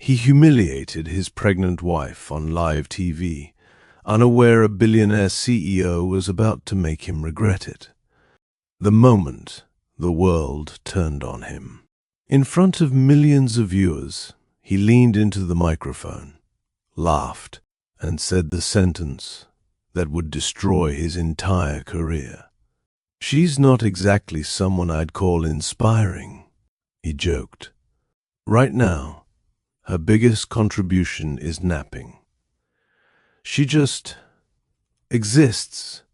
He humiliated his pregnant wife on live TV, unaware a billionaire CEO was about to make him regret it. The moment the world turned on him. In front of millions of viewers, he leaned into the microphone, laughed, and said the sentence that would destroy his entire career. "She's not exactly someone I'd call inspiring," he joked. "Right now, her biggest contribution is napping. She just exists."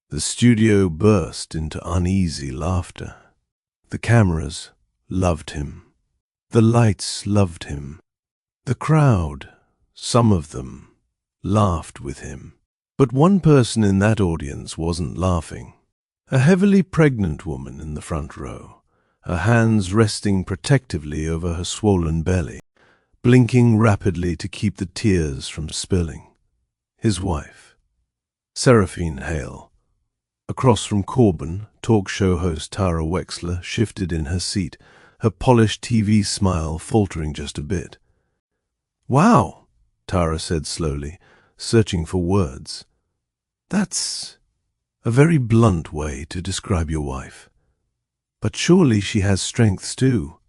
The studio burst into uneasy laughter. The cameras loved him. The lights loved him. The crowd, some of them, laughed with him. But one person in that audience wasn't laughing. A heavily pregnant woman in the front row, her hands resting protectively over her swollen belly, blinking rapidly to keep the tears from spilling. His wife, Seraphine Hale. Across from Corbin, talk show host Tara Wexler shifted in her seat, her polished TV smile faltering just a bit. "Wow," Tara said slowly, searching for words. "That's a very blunt way to describe your wife. But surely she has strengths too."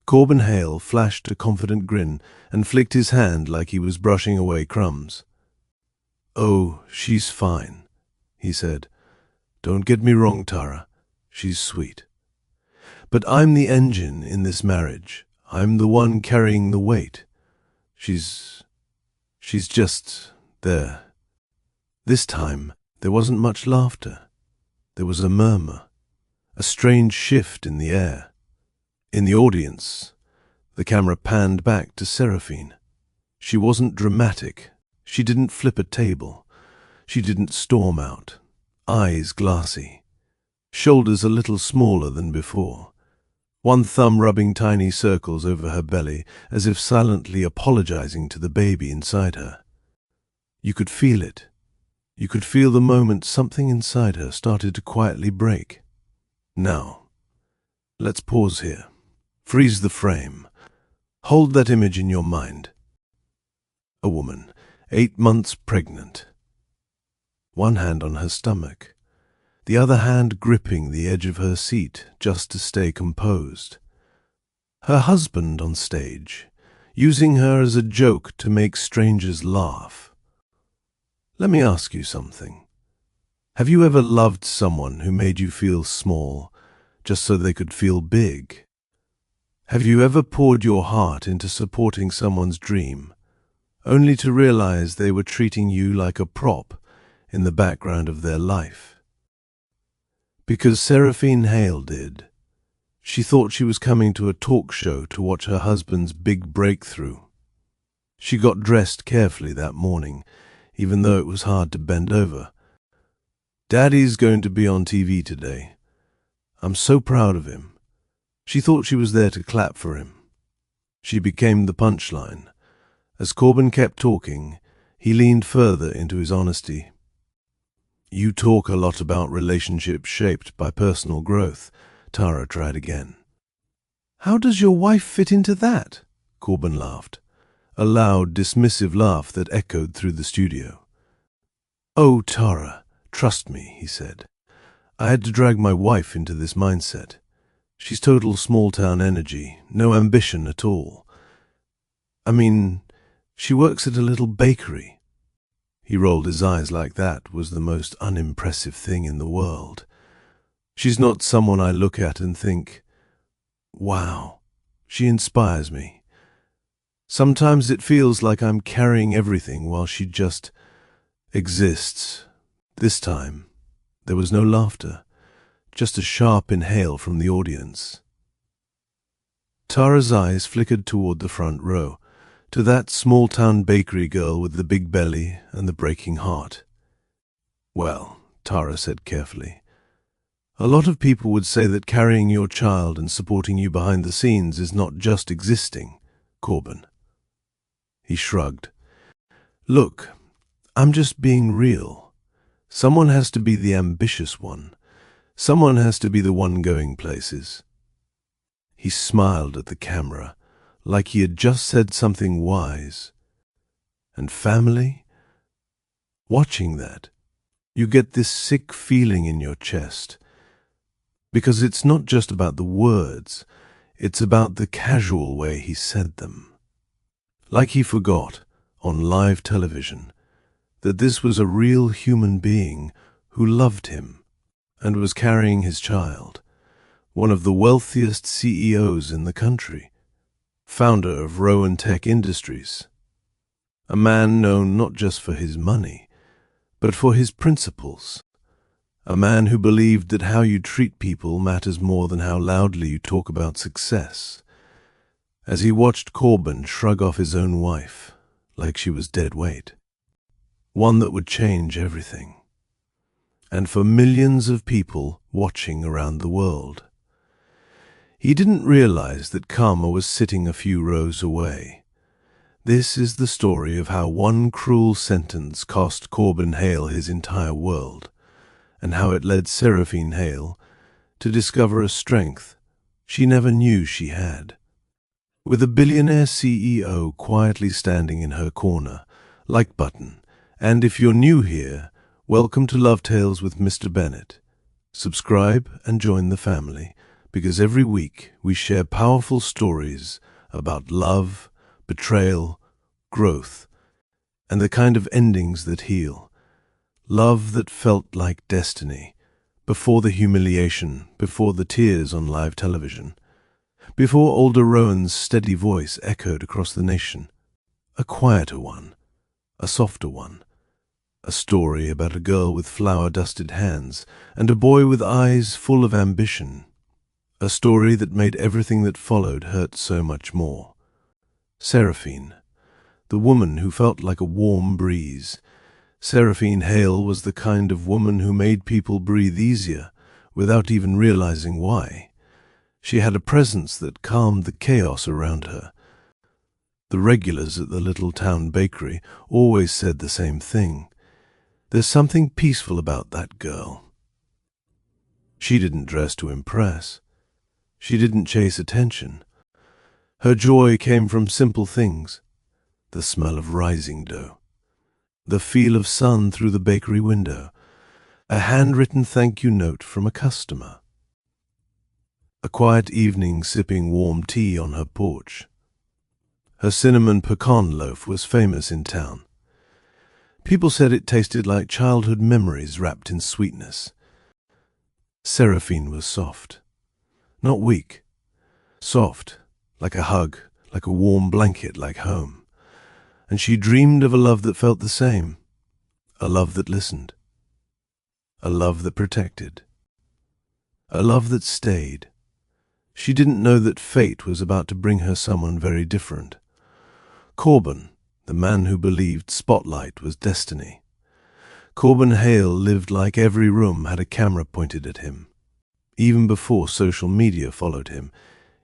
Corbin Hale flashed a confident grin and flicked his hand like he was brushing away crumbs. "Oh, she's fine," he said. "Don't get me wrong, Tara. She's sweet. But I'm the engine in this marriage. I'm the one carrying the weight. She's just there." This time, there wasn't much laughter. There was a murmur, a strange shift in the air. In the audience, the camera panned back to Seraphine. She wasn't dramatic. She didn't flip a table. She didn't storm out. Eyes glassy. Shoulders a little smaller than before. One thumb rubbing tiny circles over her belly, as if silently apologizing to the baby inside her. You could feel it. You could feel the moment something inside her started to quietly break. Now, let's pause here. Freeze the frame. Hold that image in your mind. A woman, 8 months pregnant. One hand on her stomach, the other hand gripping the edge of her seat just to stay composed. Her husband on stage, using her as a joke to make strangers laugh. Let me ask you something. Have you ever loved someone who made you feel small just so they could feel big? Have you ever poured your heart into supporting someone's dream, only to realize they were treating you like a prop in the background of their life? Because Seraphine Hale did. She thought she was coming to a talk show to watch her husband's big breakthrough. She got dressed carefully that morning, even though it was hard to bend over. "Daddy's going to be on TV today. I'm so proud of him." She thought she was there to clap for him. She became the punchline. As Corbin kept talking, he leaned further into his honesty. "You talk a lot about relationships shaped by personal growth," Tara tried again. "How does your wife fit into that?" Corbin laughed, a loud, dismissive laugh that echoed through the studio. "Oh, Tara, trust me," he said. "I had to drag my wife into this mindset. She's total small-town energy, no ambition at all. I mean, she works at a little bakery." He rolled his eyes like that was the most unimpressive thing in the world. "She's not someone I look at and think, wow, she inspires me. Sometimes it feels like I'm carrying everything while she just exists." This time, there was no laughter, just a sharp inhale from the audience. Tara's eyes flickered toward the front row, to that small-town bakery girl with the big belly and the breaking heart. "Well," Tara said carefully, "a lot of people would say that carrying your child and supporting you behind the scenes is not just existing, Corbin." He shrugged. "Look, I'm just being real. Someone has to be the ambitious one. Someone has to be the one going places." He smiled at the camera, like he had just said something wise. And family? Watching that, you get this sick feeling in your chest, because it's not just about the words, it's about the casual way he said them. Like he forgot, on live television, that this was a real human being who loved him and was carrying his child, one of the wealthiest CEOs in the country, founder of Rowan Tech Industries, a man known not just for his money, but for his principles, a man who believed that how you treat people matters more than how loudly you talk about success. As he watched Corbin shrug off his own wife like she was dead weight, one that would change everything, and for millions of people watching around the world. He didn't realize that karma was sitting a few rows away. This is the story of how one cruel sentence cost Corbin Hale his entire world, and how it led Seraphine Hale to discover a strength she never knew she had. With a billionaire CEO quietly standing in her corner, like button, and if you're new here, welcome to Love Tales with Mr. Bennett. Subscribe and join the family, because every week we share powerful stories about love, betrayal, growth, and the kind of endings that heal. Love that felt like destiny, before the humiliation, before the tears on live television, before older Rowan's steady voice echoed across the nation. A quieter one, a softer one, a story about a girl with flour-dusted hands and a boy with eyes full of ambition. A story that made everything that followed hurt so much more. Seraphine, the woman who felt like a warm breeze. Seraphine Hale was the kind of woman who made people breathe easier without even realizing why. She had a presence that calmed the chaos around her. The regulars at the little town bakery always said the same thing. There's something peaceful about that girl. She didn't dress to impress. She didn't chase attention. Her joy came from simple things: the smell of rising dough, the feel of sun through the bakery window, a handwritten thank you note from a customer, a quiet evening sipping warm tea on her porch. Her cinnamon pecan loaf was famous in town. People said it tasted like childhood memories wrapped in sweetness. Seraphine was soft, not weak. Soft, like a hug, like a warm blanket, like home. And she dreamed of a love that felt the same, a love that listened, a love that protected, a love that stayed. She didn't know that fate was about to bring her someone very different. Corbin, the man who believed spotlight was destiny. Corbin Hale lived like every room had a camera pointed at him. Even before social media followed him,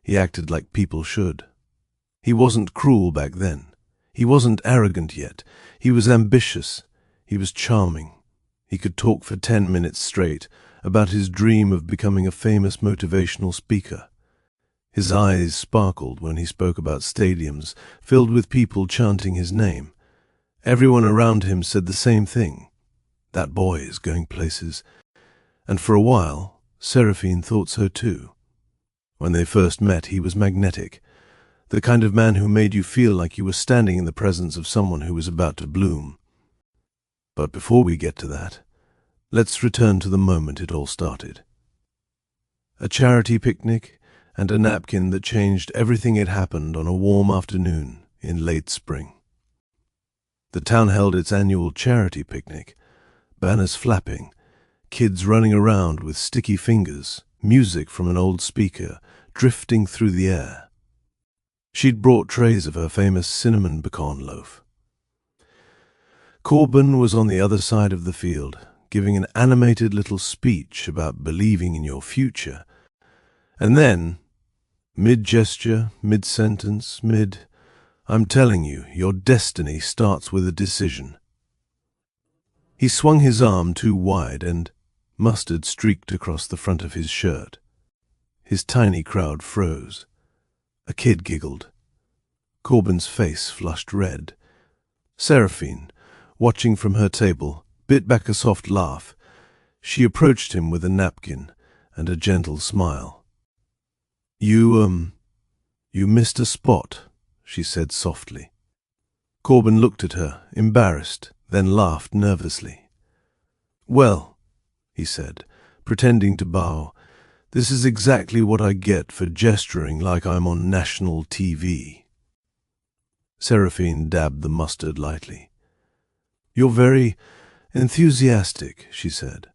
he acted like people should. He wasn't cruel back then. He wasn't arrogant yet. He was ambitious. He was charming. He could talk for 10 minutes straight about his dream of becoming a famous motivational speaker. His eyes sparkled when he spoke about stadiums filled with people chanting his name. Everyone around him said the same thing. That boy is going places. And for a while, Seraphine thought so too. When they first met, he was magnetic, the kind of man who made you feel like you were standing in the presence of someone who was about to bloom. But before we get to that, let's return to the moment it all started. A charity picnic and a napkin that changed everything. It happened on a warm afternoon in late spring. The town held its annual charity picnic, banners flapping, kids running around with sticky fingers, music from an old speaker drifting through the air. She'd brought trays of her famous cinnamon pecan loaf. Corbin was on the other side of the field, giving an animated little speech about believing in your future. And then, mid-gesture, mid-sentence, I'm telling you, your destiny starts with a decision. He swung his arm too wide and mustard streaked across the front of his shirt. His tiny crowd froze. A kid giggled. Corbyn's face flushed red. Seraphine, watching from her table, bit back a soft laugh. She approached him with a napkin and a gentle smile. You missed a spot," she said softly. Corbyn looked at her, embarrassed, then laughed nervously. "Well," he said, pretending to bow, "this is exactly what I get for gesturing like I'm on national TV." Seraphine dabbed the mustard lightly. "You're very enthusiastic," she said,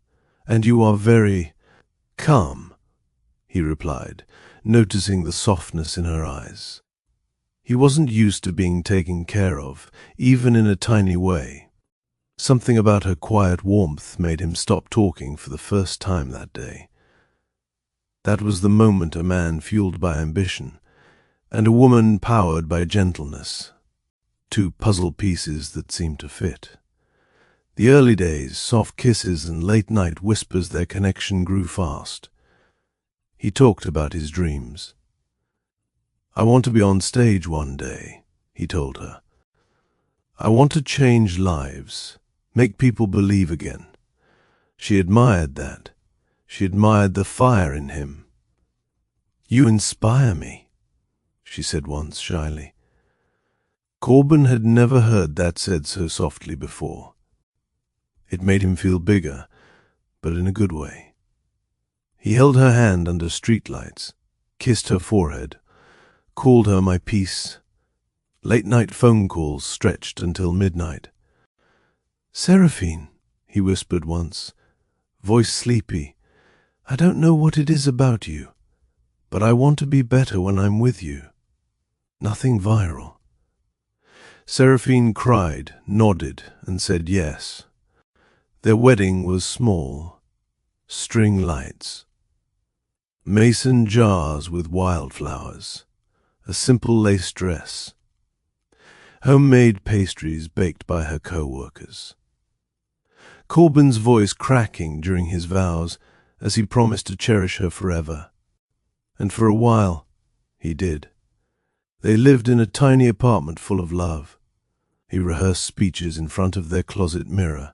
"and you are very calm," he replied, noticing the softness in her eyes. He wasn't used to being taken care of, even in a tiny way. Something about her quiet warmth made him stop talking for the first time that day. That was the moment a man fueled by ambition, and a woman powered by gentleness. Two puzzle pieces that seemed to fit. The early days, soft kisses and late-night whispers, their connection grew fast. He talked about his dreams. "I want to be on stage one day," he told her. "I want to change lives, make people believe again." She admired that. She admired the fire in him. "You inspire me," she said once shyly. Corbyn had never heard that said so softly before. It made him feel bigger, but in a good way. He held her hand under streetlights, kissed her forehead, called her my peace. Late-night phone calls stretched until midnight. "Seraphine," he whispered once, voice sleepy, "I don't know what it is about you, but I want to be better when I'm with you. Nothing viral." Seraphine cried, nodded, and said yes. Their wedding was small. String lights. Mason jars with wildflowers. A simple lace dress. Homemade pastries baked by her co-workers. Corbyn's voice cracking during his vows as he promised to cherish her forever. And for a while, he did. They lived in a tiny apartment full of love. He rehearsed speeches in front of their closet mirror.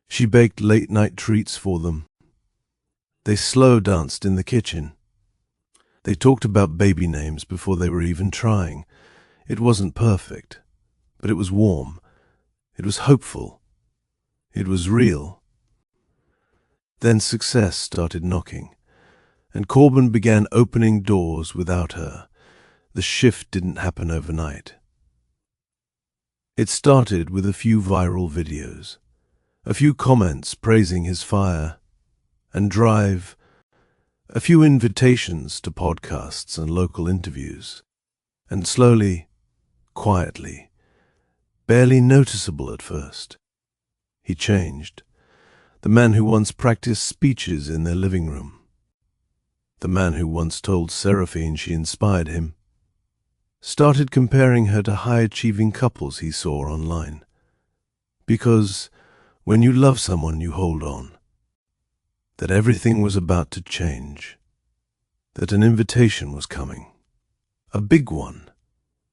She baked late-night treats for them. They slow danced in the kitchen. They talked about baby names before they were even trying. It wasn't perfect, but it was warm. It was hopeful. It was real. Then success started knocking, and Corbyn began opening doors without her. The shift didn't happen overnight. It started with a few viral videos, a few comments praising his fire and drive, a few invitations to podcasts and local interviews, and slowly, quietly, barely noticeable at first, he changed. The man who once practiced speeches in their living room, the man who once told Seraphine she inspired him, started comparing her to high-achieving couples he saw online. Because when you love someone, you hold on. That everything was about to change. That an invitation was coming. A big one.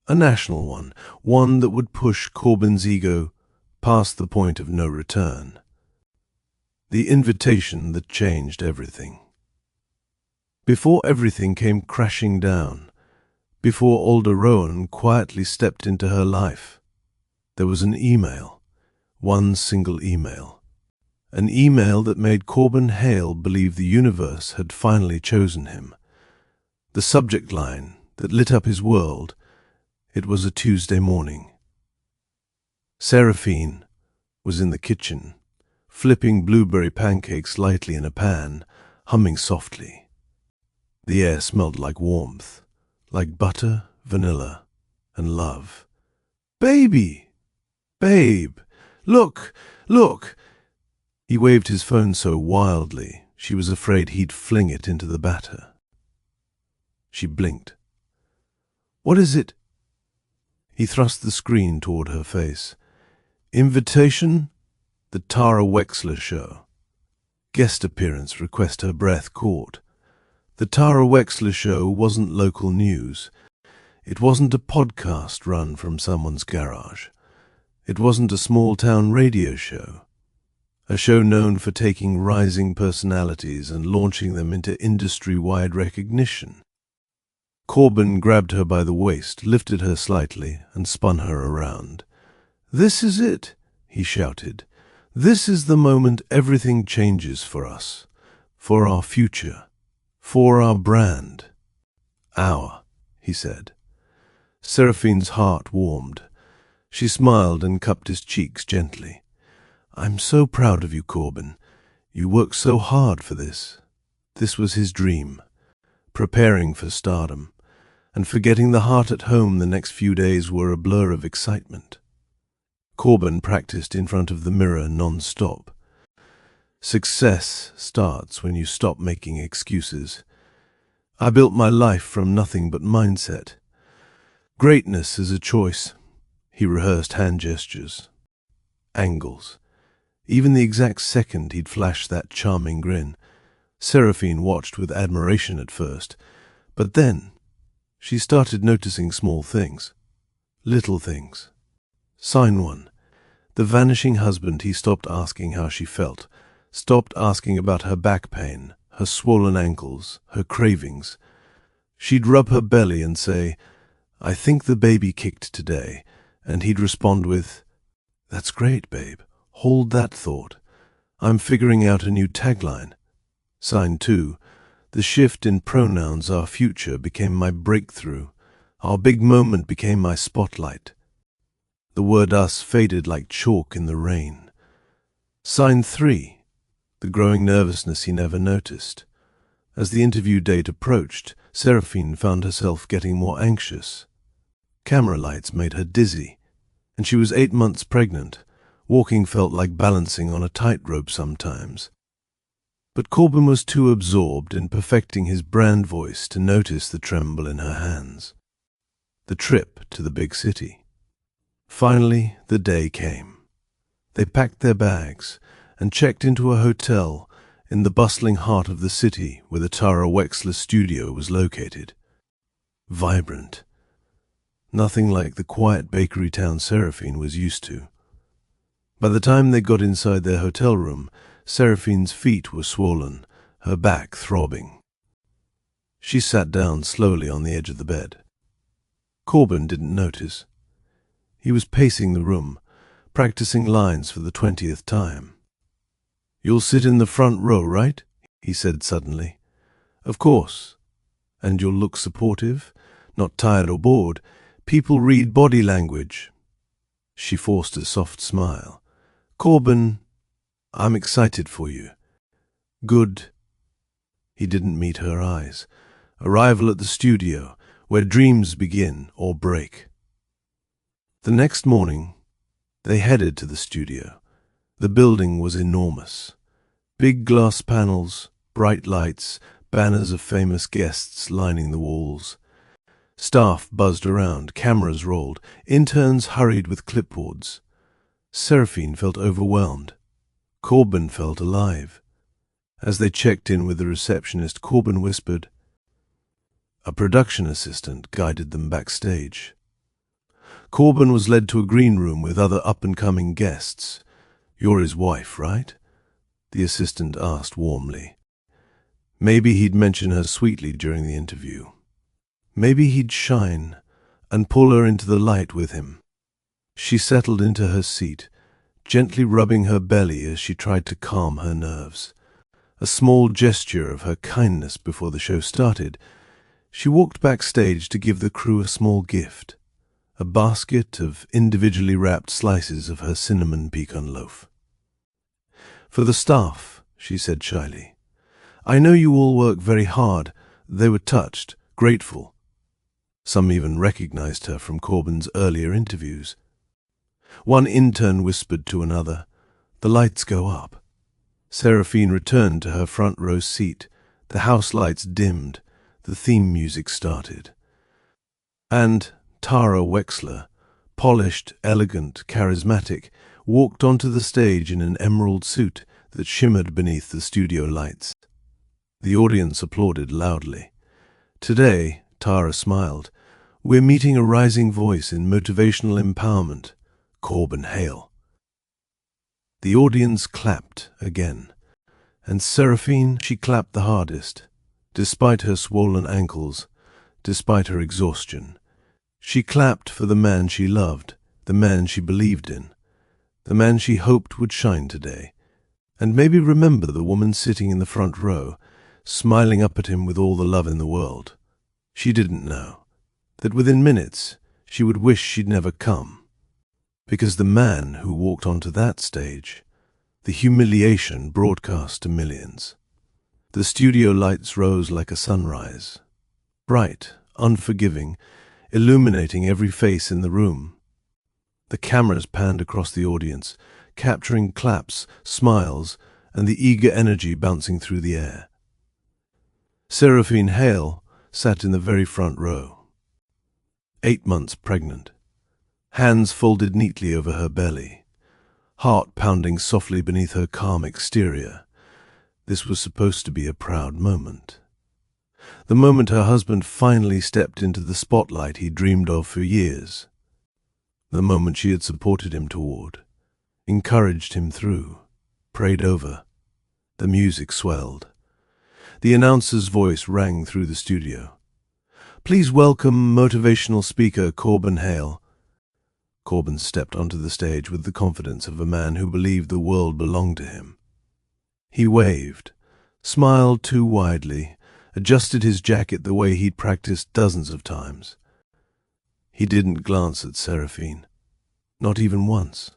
A national one. One that would push Corbyn's ego past the point of no return. The invitation that changed everything. Before everything came crashing down, before Alder Rowan quietly stepped into her life, there was an email, one single email. An email that made Corbyn Hale believe the universe had finally chosen him. The subject line that lit up his world, it was a Tuesday morning. Seraphine was in the kitchen, flipping blueberry pancakes lightly in a pan, humming softly. The air smelled like warmth, like butter, vanilla, and love. "Baby! Babe! Look! Look!" He waved his phone so wildly, she was afraid he'd fling it into the batter. She blinked. "What is it?" He thrust the screen toward her face. "Invitation? The Tara Wexler show. Guest appearance request her breath caught. The Tara Wexler show wasn't local news. It wasn't a podcast run from someone's garage. It wasn't a small-town radio show. A show known for taking rising personalities and launching them into industry-wide recognition. Corbin grabbed her by the waist, lifted her slightly, and spun her around. "This is it," he shouted. "This is the moment everything changes for us, for our future, for our brand." "Our," he said. Seraphine's heart warmed. She smiled and cupped his cheeks gently. "I'm so proud of you, Corbin. You worked so hard for this." This was his dream, preparing for stardom, and forgetting the heart at home. The next few days were a blur of excitement. Corbin practiced in front of the mirror non-stop. Success starts when you stop making excuses. I built my life from nothing but mindset. Greatness is a choice. He rehearsed hand gestures, angles. Even the exact second he'd flash that charming grin. Seraphine watched with admiration at first, but then she started noticing small things, little things. Sign 1. The vanishing husband. He stopped asking how she felt, stopped asking about her back pain, her swollen ankles, her cravings. She'd rub her belly and say, "I think the baby kicked today," and he'd respond with, "That's great, babe. Hold that thought. I'm figuring out a new tagline." Sign 2. The shift in pronouns. Our future became my breakthrough. Our big moment became my spotlight. The word us faded like chalk in the rain. Sign 3. The growing nervousness he never noticed. As the interview date approached, Seraphine found herself getting more anxious. Camera lights made her dizzy, and she was 8 months pregnant. Walking felt like balancing on a tightrope sometimes. But Corbin was too absorbed in perfecting his brand voice to notice the tremble in her hands. The trip to the big city. Finally, the day came. They packed their bags and checked into a hotel in the bustling heart of the city where the Tara Wexler studio was located. Vibrant. Nothing like the quiet bakery town Seraphine was used to. By the time they got inside their hotel room, Seraphine's feet were swollen, her back throbbing. She sat down slowly on the edge of the bed. Corbin didn't notice. He was pacing the room, practicing lines for the 20th time. "You'll sit in the front row, right?" he said suddenly. "Of course. And you'll look supportive, not tired or bored. People read body language." She forced a soft smile. "Corbin, I'm excited for you." "Good." He didn't meet her eyes. Arrival at the studio, where dreams begin or break. The next morning, they headed to the studio. The building was enormous. Big glass panels, bright lights, banners of famous guests lining the walls. Staff buzzed around, cameras rolled, interns hurried with clipboards. Seraphine felt overwhelmed. Corbin felt alive. As they checked in with the receptionist, Corbin whispered. A production assistant guided them backstage. Corbin was led to a green room with other up-and-coming guests. "You're his wife, right?" the assistant asked warmly. Maybe he'd mention her sweetly during the interview. Maybe he'd shine and pull her into the light with him. She settled into her seat, gently rubbing her belly as she tried to calm her nerves. A small gesture of her kindness before the show started, she walked backstage to give the crew a small gift, a basket of individually wrapped slices of her cinnamon pecan loaf. "For the staff," she said shyly. "I know you all work very hard." They were touched, grateful. Some even recognized her from Corbin's earlier interviews. One intern whispered to another, "The lights go up." Seraphine returned to her front row seat. The house lights dimmed. The theme music started. And Tara Wexler, polished, elegant, charismatic, walked onto the stage in an emerald suit that shimmered beneath the studio lights. The audience applauded loudly. Today, Tara smiled, We're meeting a rising voice in motivational empowerment, Corbin Hale. The audience clapped again, and Seraphine, she clapped the hardest. Despite her swollen ankles, despite her exhaustion, she clapped for the man she loved, the man she believed in, the man she hoped would shine today, and maybe remember the woman sitting in the front row, smiling up at him with all the love in the world. She didn't know that within minutes she would wish she'd never come, because the man who walked onto that stage, the humiliation broadcast to millions. The studio lights rose like a sunrise, bright, unforgiving, illuminating every face in the room. The cameras panned across the audience, capturing claps, smiles, and the eager energy bouncing through the air. Seraphine Hale sat in the very front row, 8 months pregnant, hands folded neatly over her belly, heart pounding softly beneath her calm exterior. This was supposed to be a proud moment. The moment her husband finally stepped into the spotlight he dreamed of for years. The moment she had supported him toward, encouraged him through, prayed over. The music swelled. The announcer's voice rang through the studio. "Please welcome motivational speaker Corbin Hale." Corbin stepped onto the stage with the confidence of a man who believed the world belonged to him. He waved, smiled too widely, adjusted his jacket the way he'd practiced dozens of times. He didn't glance at Seraphine, not even once,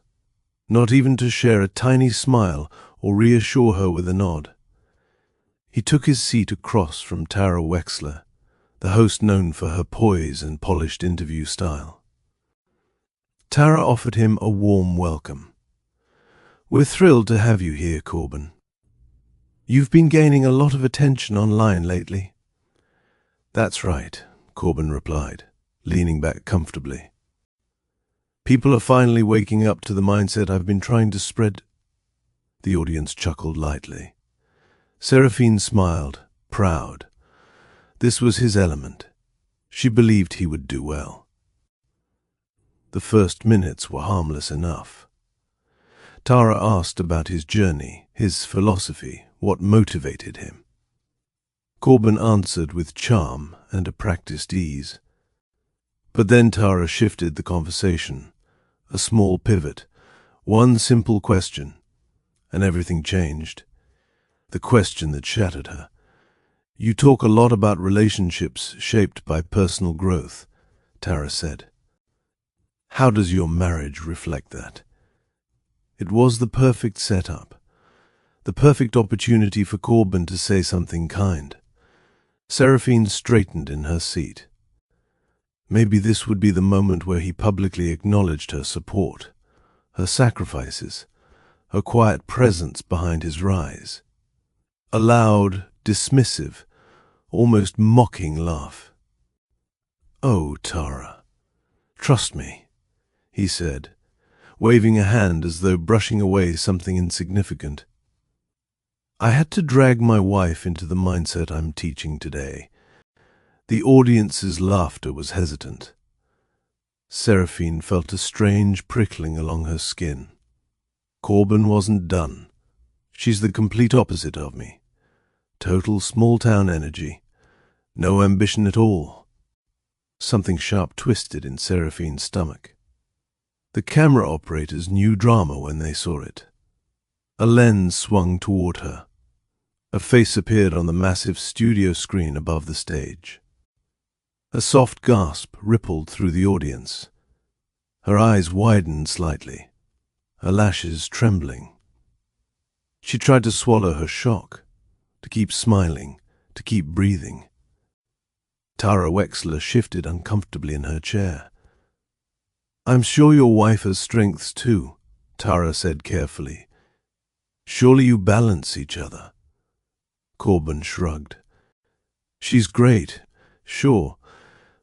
not even to share a tiny smile or reassure her with a nod. He took his seat across from Tara Wexler, the host known for her poise and polished interview style. Tara offered him a warm welcome. "We're thrilled to have you here, Corbin. You've been gaining a lot of attention online lately." "That's right," Corbin replied, leaning back comfortably. "People are finally waking up to the mindset I've been trying to spread." The audience chuckled lightly. Seraphine smiled, proud. This was his element. She believed he would do well. The first minutes were harmless enough. Tara asked about his journey, his philosophy, what motivated him. Corbin answered with charm and a practiced ease. But then Tara shifted the conversation, a small pivot, one simple question, and everything changed. The question that shattered her. "You talk a lot about relationships shaped by personal growth," Tara said. "How does your marriage reflect that?" It was the perfect setup, the perfect opportunity for Corbin to say something kind. Seraphine straightened in her seat. Maybe this would be the moment where he publicly acknowledged her support, her sacrifices, her quiet presence behind his rise. A loud, dismissive, almost mocking laugh. "Oh, Tara, trust me," he said, waving a hand as though brushing away something insignificant. "I had to drag my wife into the mindset I'm teaching today." The audience's laughter was hesitant. Seraphine felt a strange prickling along her skin. Corbin wasn't done. "She's the complete opposite of me. Total small-town energy. No ambition at all." Something sharp twisted in Seraphine's stomach. The camera operators knew drama when they saw it. A lens swung toward her. A face appeared on the massive studio screen above the stage. A soft gasp rippled through the audience. Her eyes widened slightly, her lashes trembling. She tried to swallow her shock, to keep smiling, to keep breathing. Tara Wexler shifted uncomfortably in her chair. "I'm sure your wife has strengths too," Tara said carefully. "Surely you balance each other." Corbin shrugged. "She's great, sure,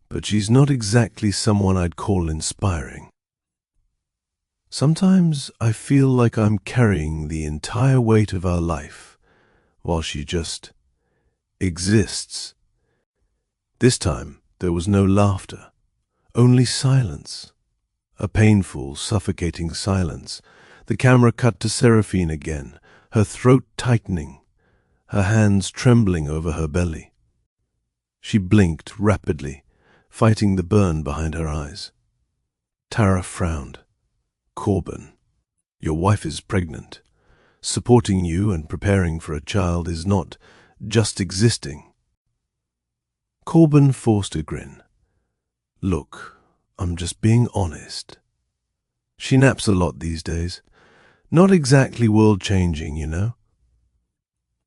but she's not exactly someone I'd call inspiring. Sometimes I feel like I'm carrying the entire weight of our life, while she just exists." This time there was no laughter, Only silence. A painful, suffocating silence. The camera cut to Seraphine again, her throat tightening, her hands trembling over her belly. She blinked rapidly, fighting the burn behind her eyes. Tara frowned. "Corbin, your wife is pregnant. Supporting you and preparing for a child is not just existing." Corbin forced a grin. "Look, I'm just being honest. She naps a lot these days. Not exactly world-changing, you know."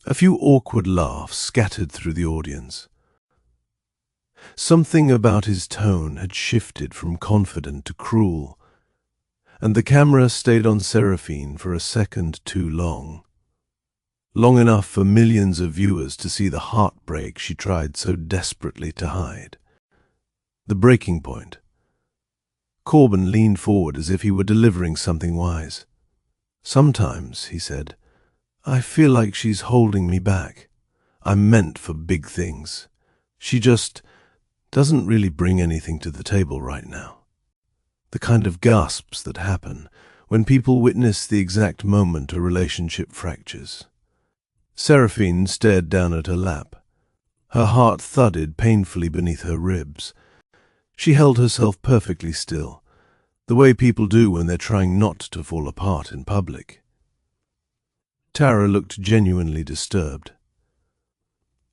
A few awkward laughs scattered through the audience. Something about his tone had shifted from confident to cruel, and the camera stayed on Seraphine for a second too long. Long enough for millions of viewers to see the heartbreak she tried so desperately to hide. The breaking point. Corbin leaned forward as if he were delivering something wise. "Sometimes," he said, "I feel like she's holding me back. I'm meant for big things. She just doesn't really bring anything to the table right now." The kind of gasps that happen when people witness the exact moment a relationship fractures. Seraphine stared down at her lap. Her heart thudded painfully beneath her ribs. She held herself perfectly still, the way people do when they're trying not to fall apart in public. Tara looked genuinely disturbed.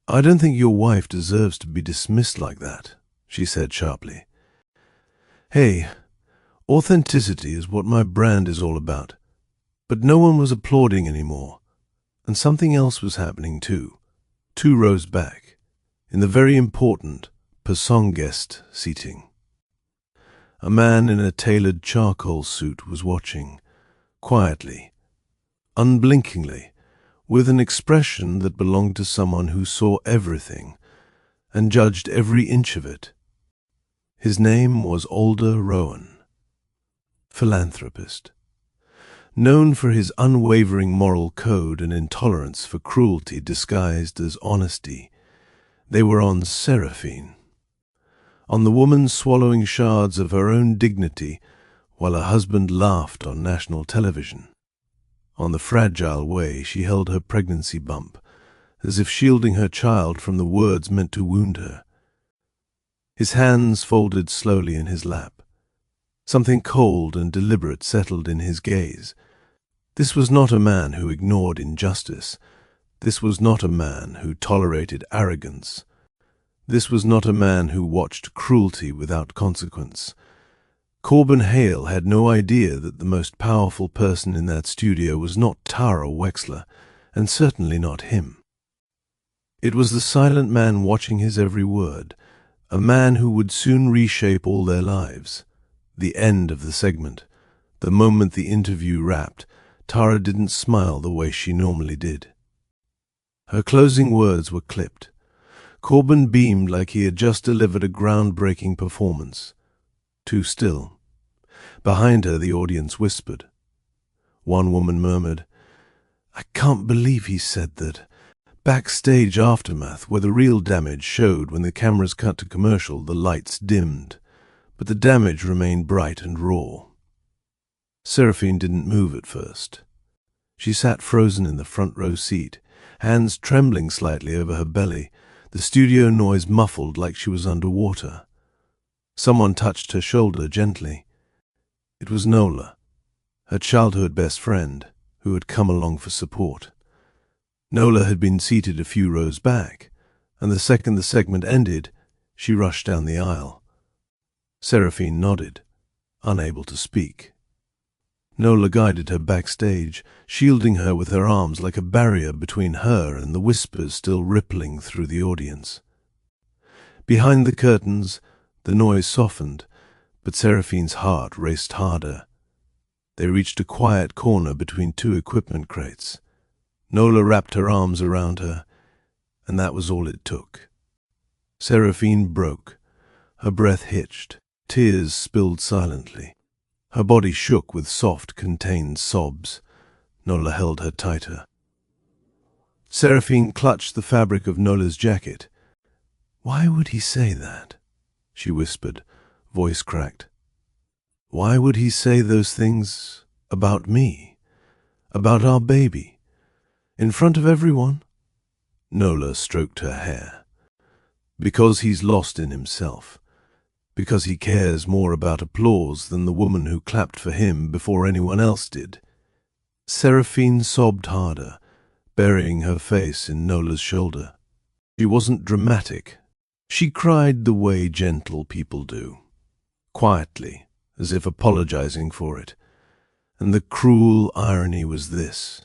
"I don't think your wife deserves to be dismissed like that," she said sharply. "Hey, authenticity is what my brand is all about." But no one was applauding anymore, and something else was happening too, 2 rows back, in the very important Persong guest seating. A man in a tailored charcoal suit was watching, quietly, unblinkingly, with an expression that belonged to someone who saw everything and judged every inch of it. His name was Alder Rowan, philanthropist. Known for his unwavering moral code and intolerance for cruelty disguised as honesty, they were on Seraphine, on the woman swallowing shards of her own dignity while her husband laughed on national television, on the fragile way she held her pregnancy bump, as if shielding her child from the words meant to wound her. His hands folded slowly in his lap. Something cold and deliberate settled in his gaze. This was not a man who ignored injustice. This was not a man who tolerated arrogance. This was not a man who watched cruelty without consequence. Corbin Hale had no idea that the most powerful person in that studio was not Tara Wexler, and certainly not him. It was the silent man watching his every word, a man who would soon reshape all their lives. The end of the segment. The moment the interview wrapped, Tara didn't smile the way she normally did. Her closing words were clipped. Corbin beamed like he had just delivered a groundbreaking performance. Too still. Behind her, the audience whispered. One woman murmured, "I can't believe he said that." Backstage aftermath, where the real damage showed when the cameras cut to commercial, the lights dimmed, but the damage remained bright and raw. Seraphine didn't move at first. She sat frozen in the front row seat, hands trembling slightly over her belly, the studio noise muffled like she was underwater. Someone touched her shoulder gently. It was Nola, her childhood best friend, who had come along for support. Nola had been seated a few rows back, and the second the segment ended, she rushed down the aisle. Seraphine nodded, unable to speak. Nola guided her backstage, shielding her with her arms like a barrier between her and the whispers still rippling through the audience. Behind the curtains, the noise softened, but Seraphine's heart raced harder. They reached a quiet corner between 2 equipment crates. Nola wrapped her arms around her, and that was all it took. Seraphine broke. Her breath hitched. Tears spilled silently. Her body shook with soft, contained sobs. Nola held her tighter. Seraphine clutched the fabric of Nola's jacket. "Why would he say that?" she whispered, voice cracked. Why would he say those things about me? About our baby? In front of everyone? Nola stroked her hair. Because he's lost in himself. Because he cares more about applause than the woman who clapped for him before anyone else did. Seraphine sobbed harder, burying her face in Nola's shoulder. She wasn't dramatic. She cried the way gentle people do, quietly, as if apologizing for it. And the cruel irony was this.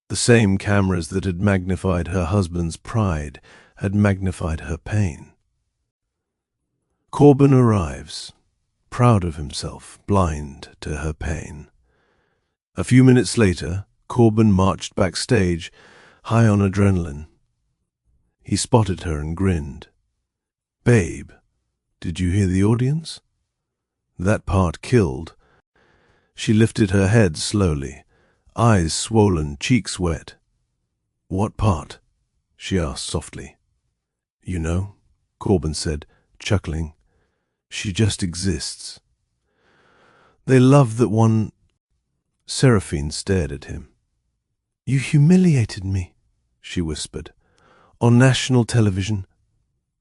The same cameras that had magnified her husband's pride had magnified her pain. Corbin arrives, proud of himself, blind to her pain. A few minutes later, Corbin marched backstage, high on adrenaline. He spotted her and grinned. Babe, did you hear the audience? That part killed. She lifted her head slowly, eyes swollen, cheeks wet. What part? She asked softly. You know, Corbin said, chuckling. She just exists. They love that one. Seraphine stared at him. You humiliated me, she whispered. On national television.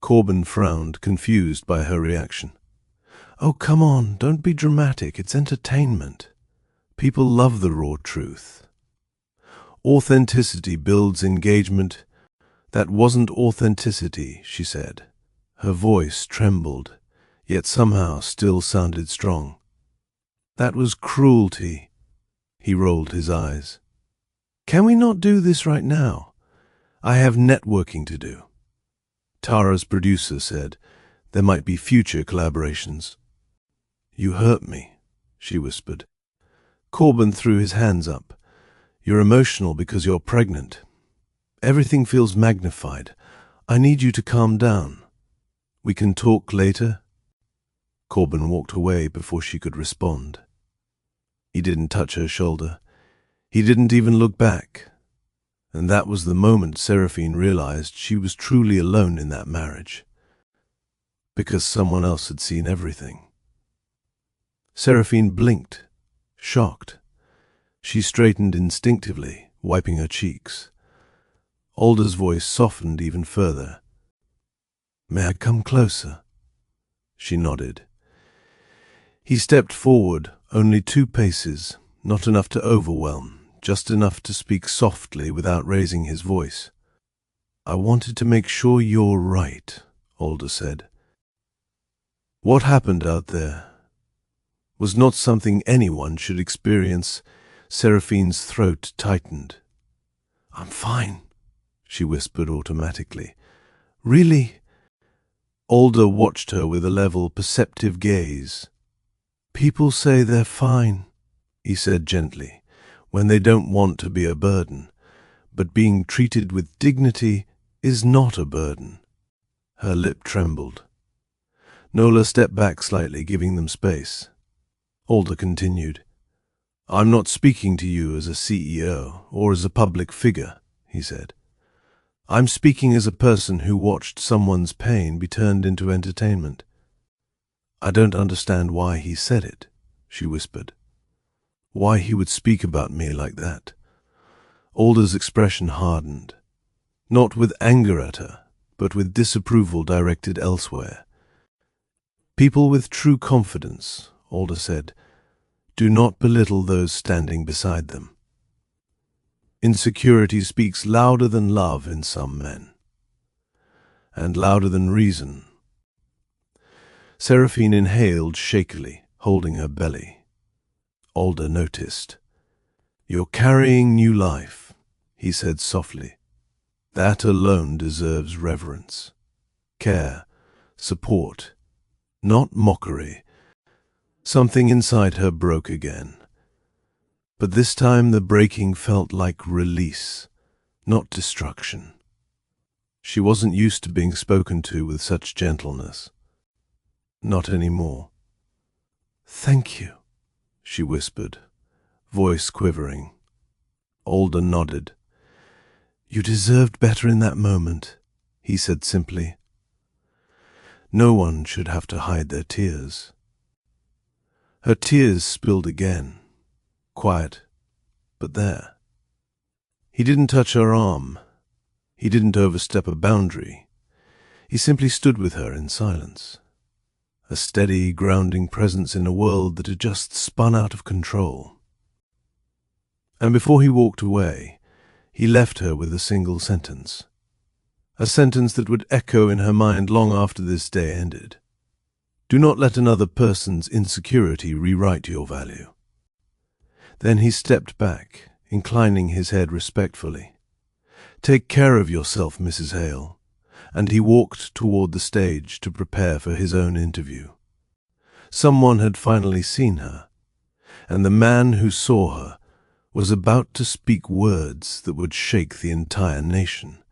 Corbin frowned, confused by her reaction. Oh, come on, don't be dramatic. It's entertainment. People love the raw truth. Authenticity builds engagement. That wasn't authenticity, she said. Her voice trembled, yet somehow still sounded strong. That was cruelty. He rolled his eyes. Can we not do this right now? I have networking to do. Tara's producer said there might be future collaborations. You hurt me, she whispered. Corbin threw his hands up. You're emotional because you're pregnant. Everything feels magnified. I need you to calm down. We can talk later. Corbin walked away before she could respond. He didn't touch her shoulder. He didn't even look back. And that was the moment Seraphine realized she was truly alone in that marriage. Because someone else had seen everything. Seraphine blinked, shocked. She straightened instinctively, wiping her cheeks. Alder's voice softened even further. May I come closer? She nodded. He stepped forward, only 2 paces, not enough to overwhelm, just enough to speak softly without raising his voice. I wanted to make sure you're right, Alder said. What happened out there was not something anyone should experience. Seraphine's throat tightened. I'm fine, she whispered automatically. Really? Alder watched her with a level, perceptive gaze. People say they're fine, he said gently, when they don't want to be a burden. But being treated with dignity is not a burden. Her lip trembled. Nola stepped back slightly, giving them space. Alder continued. I'm not speaking to you as a CEO or as a public figure, he said. I'm speaking as a person who watched someone's pain be turned into entertainment. I don't understand why he said it, she whispered. Why he would speak about me like that. Alder's expression hardened, not with anger at her, but with disapproval directed elsewhere. People with true confidence, Alder said, do not belittle those standing beside them. Insecurity speaks louder than love in some men, and louder than reason. Seraphine inhaled shakily, holding her belly. Alder noticed. You're carrying new life, he said softly. That alone deserves reverence, care, support, not mockery. Something inside her broke again. But this time the breaking felt like release, not destruction. She wasn't used to being spoken to with such gentleness. Not anymore. Thank you, she whispered, voice quivering. Alder nodded. You deserved better in that moment, he said simply. No one should have to hide their tears. Her tears spilled again, quiet, but there. He didn't touch her arm. He didn't overstep a boundary. He simply stood with her in silence, a steady, grounding presence in a world that had just spun out of control. And before he walked away, he left her with a single sentence, a sentence that would echo in her mind long after this day ended. Do not let another person's insecurity rewrite your value. Then he stepped back, inclining his head respectfully. Take care of yourself, Mrs. Hale, and he walked toward the stage to prepare for his own interview. Someone had finally seen her, and the man who saw her was about to speak words that would shake the entire nation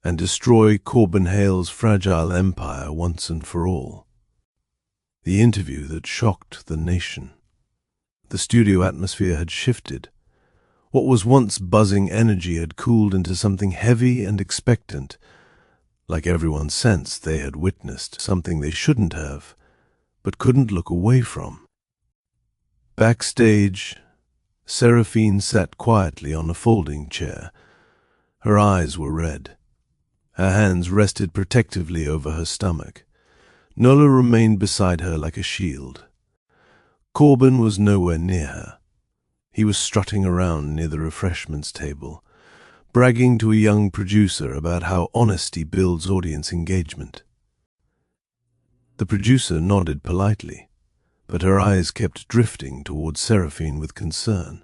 and destroy Corbin Hale's fragile empire once and for all. The interview that shocked the nation. The studio atmosphere had shifted. What was once buzzing energy had cooled into something heavy and expectant. Like everyone sensed, they had witnessed something they shouldn't have, but couldn't look away from. Backstage, Seraphine sat quietly on a folding chair. Her eyes were red. Her hands rested protectively over her stomach. Nola remained beside her like a shield. Corbin was nowhere near her. He was strutting around near the refreshments table, bragging to a young producer about how honesty builds audience engagement. The producer nodded politely, but her eyes kept drifting towards Seraphine with concern.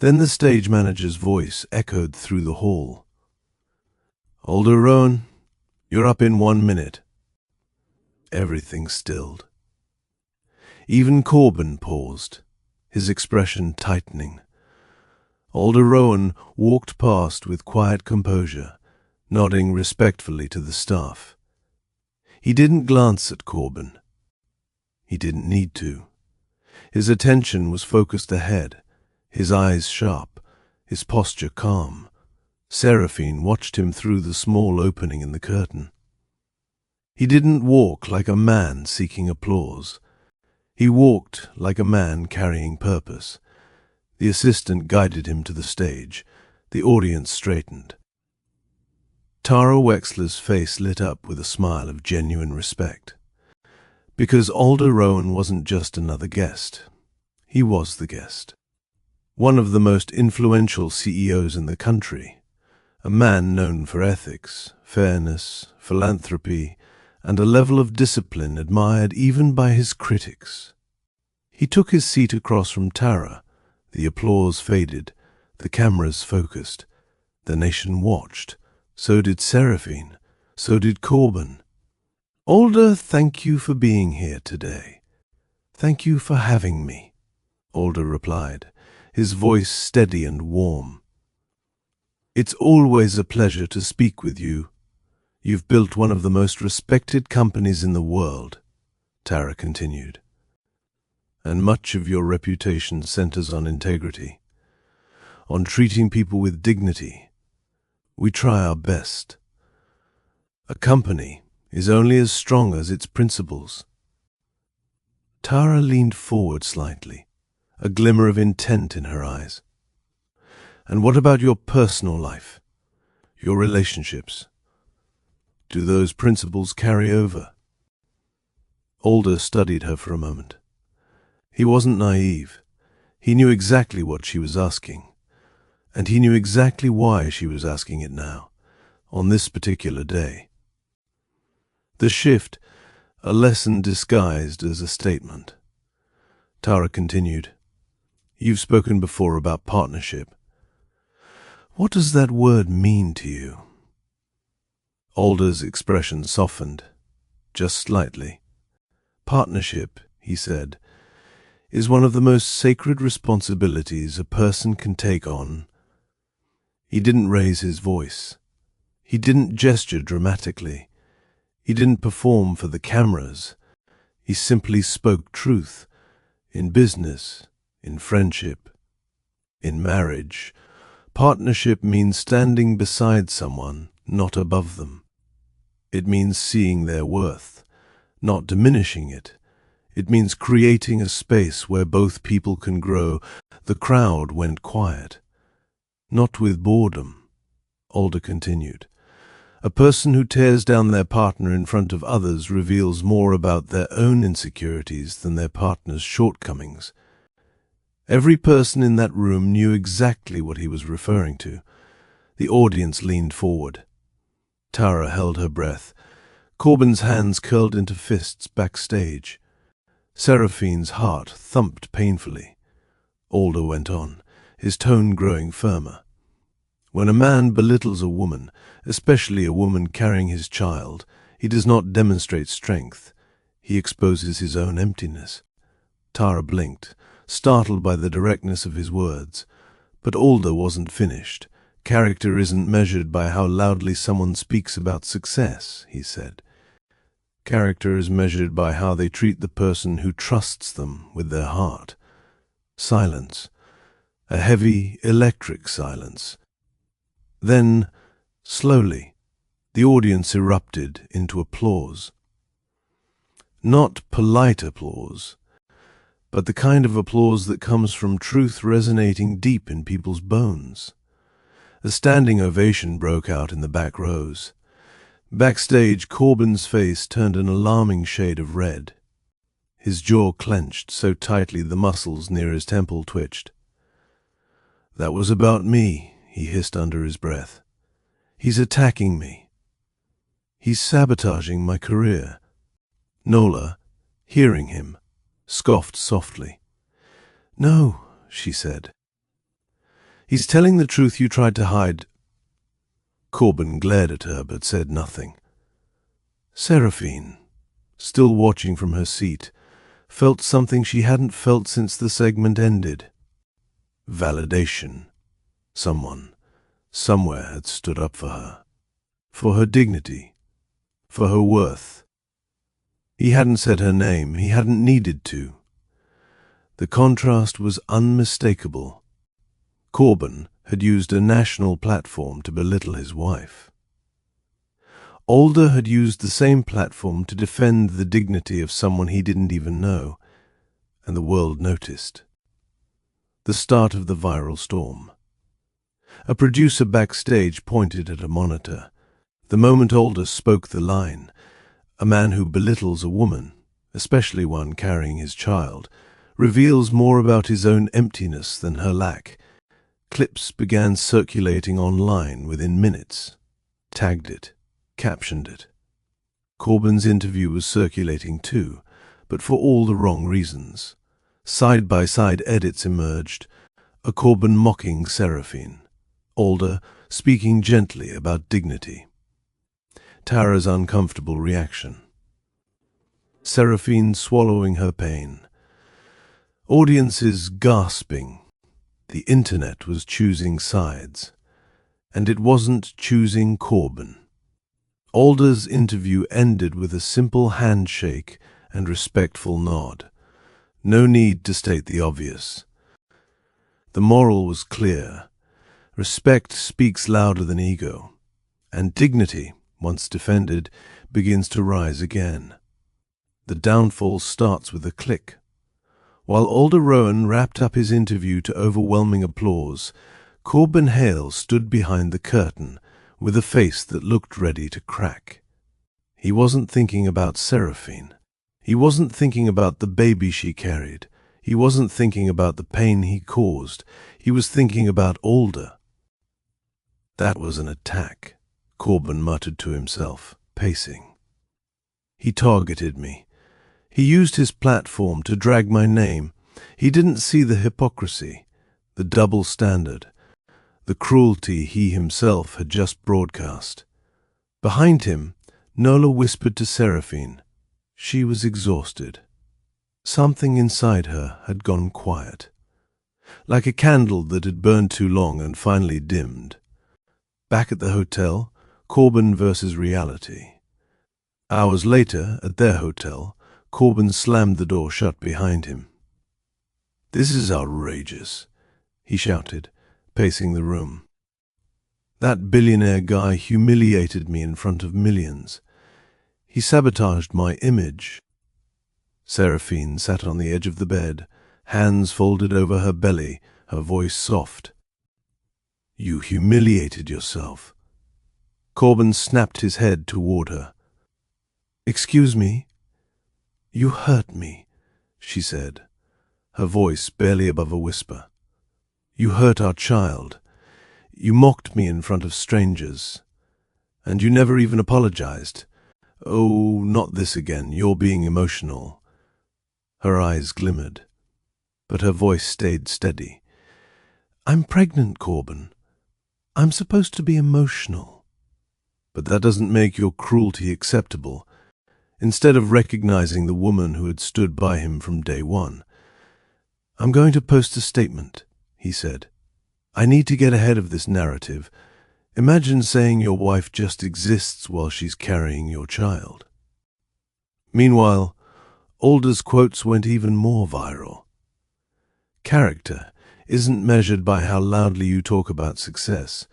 Then the stage manager's voice echoed through the hall. "Alder Rowan, you're up in 1 minute." Everything stilled. Even Corbin paused, his expression tightening. Alder Rowan walked past with quiet composure, nodding respectfully to the staff. He didn't glance at Corbin. He didn't need to. His attention was focused ahead, his eyes sharp, his posture calm. Seraphine watched him through the small opening in the curtain. He didn't walk like a man seeking applause. He walked like a man carrying purpose. The assistant guided him to the stage. The audience straightened. Tara Wexler's face lit up with a smile of genuine respect. Because Alder Rowan wasn't just another guest. He was the guest. One of the most influential CEOs in the country. A man known for ethics, fairness, philanthropy, and a level of discipline admired even by his critics. He took his seat across from Tara. The applause faded. The cameras focused. The nation watched. So did Seraphine. So did Corbin. "Alder, thank you for being here today. Thank you for having me," Alder replied, his voice steady and warm. "It's always a pleasure to speak with you. You've built one of the most respected companies in the world," Tara continued. "And much of your reputation centers on integrity, on treating people with dignity. We try our best. A company is only as strong as its principles." Tara leaned forward slightly, a glimmer of intent in her eyes. "And what about your personal life, your relationships? Do those principles carry over?" Alder studied her for a moment. He wasn't naive. He knew exactly what she was asking, and he knew exactly why she was asking it now, on this particular day. The shift, a lesson disguised as a statement. Tara continued, "You've spoken before about partnership. What does that word mean to you?" Alder's expression softened, just slightly. "Partnership," he said, "is one of the most sacred responsibilities a person can take on." He didn't raise his voice. He didn't gesture dramatically. He didn't perform for the cameras. He simply spoke truth. In business, in friendship, in marriage, partnership means standing beside someone, not above them. It means seeing their worth, not diminishing it. It means creating a space where both people can grow. The crowd went quiet. Not with boredom, Alder continued. A person who tears down their partner in front of others reveals more about their own insecurities than their partner's shortcomings. Every person in that room knew exactly what he was referring to. The audience leaned forward. Tara held her breath. Corbin's hands curled into fists backstage. Seraphine's heart thumped painfully. Alder went on, his tone growing firmer. When a man belittles a woman, especially a woman carrying his child, he does not demonstrate strength. He exposes his own emptiness. Tara blinked, startled by the directness of his words. But Alder wasn't finished. Character isn't measured by how loudly someone speaks about success, he said. Character is measured by how they treat the person who trusts them with their heart. Silence. A heavy, electric silence. Then, slowly, the audience erupted into applause. Not polite applause, but the kind of applause that comes from truth resonating deep in people's bones. A standing ovation broke out in the back rows. Backstage, Corbin's face turned an alarming shade of red. His jaw clenched so tightly the muscles near his temple twitched. "That was about me," he hissed under his breath. "He's attacking me. He's sabotaging my career." Nola, hearing him, scoffed softly. "No," she said. "He's telling the truth you tried to hide." Corbin glared at her but said nothing. Seraphine, still watching from her seat, felt something she hadn't felt since the segment ended. Validation. Someone, somewhere had stood up for her dignity, for her worth. He hadn't said her name, he hadn't needed to. The contrast was unmistakable. Corbin had used a national platform to belittle his wife. Alder had used the same platform to defend the dignity of someone he didn't even know, and the world noticed. The start of the viral storm. A producer backstage pointed at a monitor. The moment Alder spoke the line, "A man who belittles a woman, especially one carrying his child, reveals more about his own emptiness than her lack," clips began circulating online within minutes. Tagged it, captioned it. Corbin's interview was circulating too, but for all the wrong reasons. Side-by-side edits emerged, a Corbin mocking Seraphine, Alder speaking gently about dignity. Tara's uncomfortable reaction. Seraphine swallowing her pain. Audiences gasping. The internet was choosing sides, and it wasn't choosing Corbin. Alder's interview ended with a simple handshake and respectful nod. No need to state the obvious. The moral was clear. Respect speaks louder than ego, and dignity, once defended, begins to rise again. The downfall starts with a click. While Alder Rowan wrapped up his interview to overwhelming applause, Corbin Hale stood behind the curtain with a face that looked ready to crack. He wasn't thinking about Seraphine. He wasn't thinking about the baby she carried. He wasn't thinking about the pain he caused. He was thinking about Alder. "That was an attack," Corbin muttered to himself, pacing. "He targeted me. He used his platform to drag my name. He didn't see the hypocrisy, the double standard, the cruelty he himself had just broadcast." Behind him, Nola whispered to Seraphine. She was exhausted. Something inside her had gone quiet, like a candle that had burned too long and finally dimmed. Back at the hotel, Corbin versus reality. Hours later, at their hotel, Corbin slammed the door shut behind him. "This is outrageous," he shouted, pacing the room. "That billionaire guy humiliated me in front of millions. He sabotaged my image. Seraphine sat on the edge of the bed, hands folded over her belly, her voice soft. You humiliated yourself. Corbin snapped his head toward her. Excuse me? You hurt me, she said, her voice barely above a whisper. You hurt our child. You mocked me in front of strangers. And you never even apologized. Oh, not this again. You're being emotional. Her eyes glimmered, but her voice stayed steady. I'm pregnant, Corbin. I'm supposed to be emotional. But that doesn't make your cruelty acceptable. Instead of recognizing the woman who had stood by him from day one, I'm going to post a statement, he said. I need to get ahead of this narrative. Imagine saying your wife just exists while she's carrying your child. Meanwhile, Alder's quotes went even more viral. Character isn't measured by how loudly you talk about success,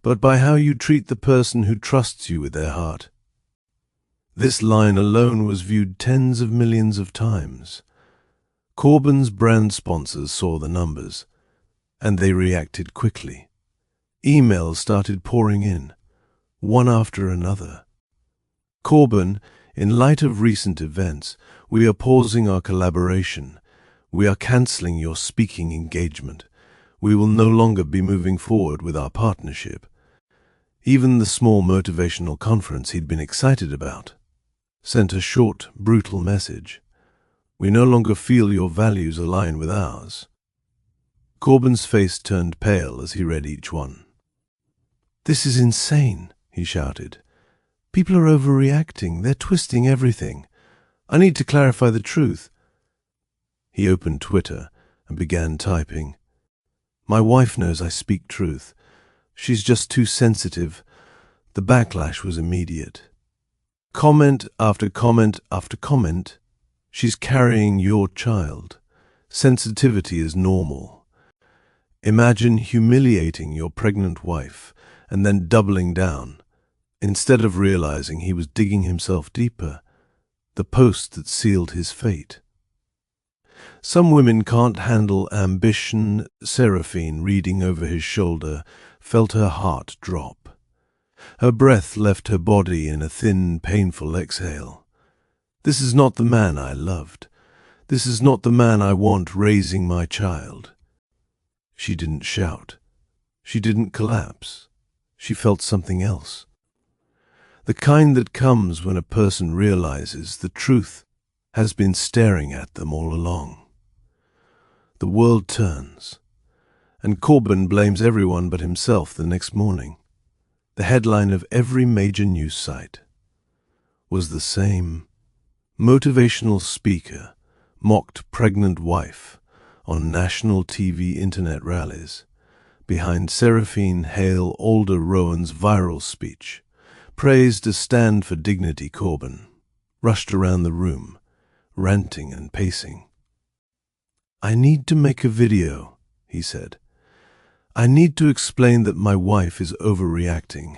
but by how you treat the person who trusts you with their heart. This line alone was viewed tens of millions of times. Corbin's brand sponsors saw the numbers, and they reacted quickly. Emails started pouring in, one after another. Corbin, in light of recent events, we are pausing our collaboration. We are cancelling your speaking engagement. We will no longer be moving forward with our partnership. Even the small motivational conference he'd been excited about sent a short, brutal message. We no longer feel your values align with ours. Corbin's face turned pale as he read each one. This is insane, he shouted. People are overreacting. They're twisting everything. I need to clarify the truth. He opened Twitter and began typing. My wife knows I speak truth. She's just too sensitive. The backlash was immediate. Comment after comment after comment. She's carrying your child. Sensitivity is normal. Imagine humiliating your pregnant wife and then doubling down. Instead of realizing he was digging himself deeper, the post that sealed his fate. Some women can't handle ambition. Seraphine, reading over his shoulder, felt her heart drop. Her breath left her body in a thin, painful exhale. This is not the man I loved. This is not the man I want raising my child. She didn't shout. She didn't collapse. She felt something else. The kind that comes when a person realizes the truth has been staring at them all along. The world turns, and Corbin blames everyone but himself the next morning. The headline of every major news site was the same. Motivational speaker mocked pregnant wife on national TV internet rallies. Behind Seraphine Hale Alder Rowan's viral speech, praised a stand for dignity. Corbin rushed around the room, ranting and pacing. I need to make a video, he said. I need to explain that my wife is overreacting,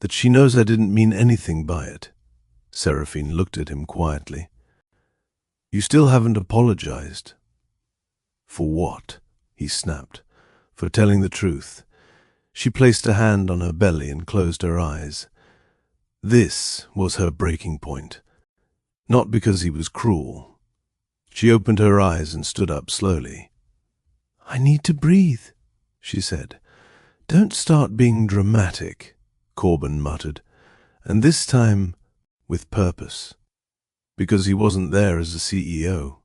that she knows I didn't mean anything by it. Seraphine looked at him quietly. You still haven't apologized. For what? He snapped. For telling the truth. She placed a hand on her belly and closed her eyes. This was her breaking point. Not because he was cruel. She opened her eyes and stood up slowly. I need to breathe, she said. Don't start being dramatic, Corbin muttered, and this time with purpose. Because he wasn't there as a CEO.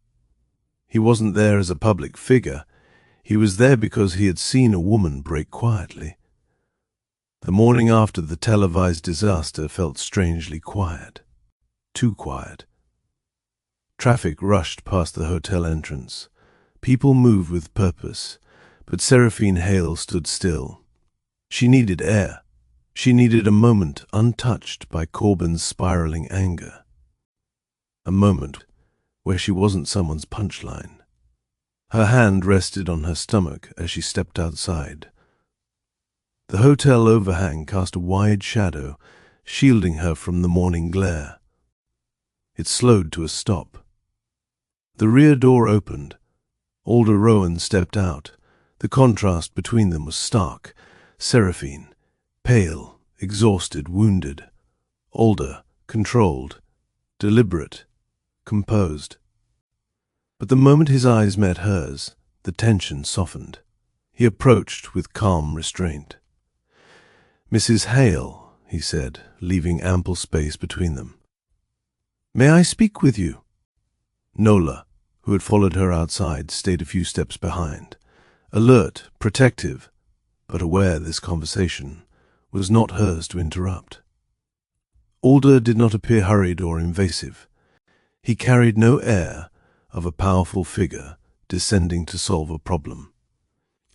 He wasn't there as a public figure. He was there because he had seen a woman break quietly. The morning after the televised disaster felt strangely quiet. Too quiet. Traffic rushed past the hotel entrance. People moved with purpose, but Seraphine Hale stood still. She needed air. She needed a moment untouched by Corbin's spiraling anger. A moment where she wasn't someone's punchline. Her hand rested on her stomach as she stepped outside. The hotel overhang cast a wide shadow, shielding her from the morning glare. It slowed to a stop. The rear door opened. Alder Rowan stepped out. The contrast between them was stark. Seraphine, pale, exhausted, wounded. Alder, controlled, deliberate, composed. But the moment his eyes met hers, the tension softened. He approached with calm restraint. "Mrs. Hale," he said, leaving ample space between them. "May I speak with you?" Nola, who had followed her outside, stayed a few steps behind, alert, protective, but aware this conversation was not hers to interrupt. Alder did not appear hurried or invasive. He carried no air of a powerful figure descending to solve a problem.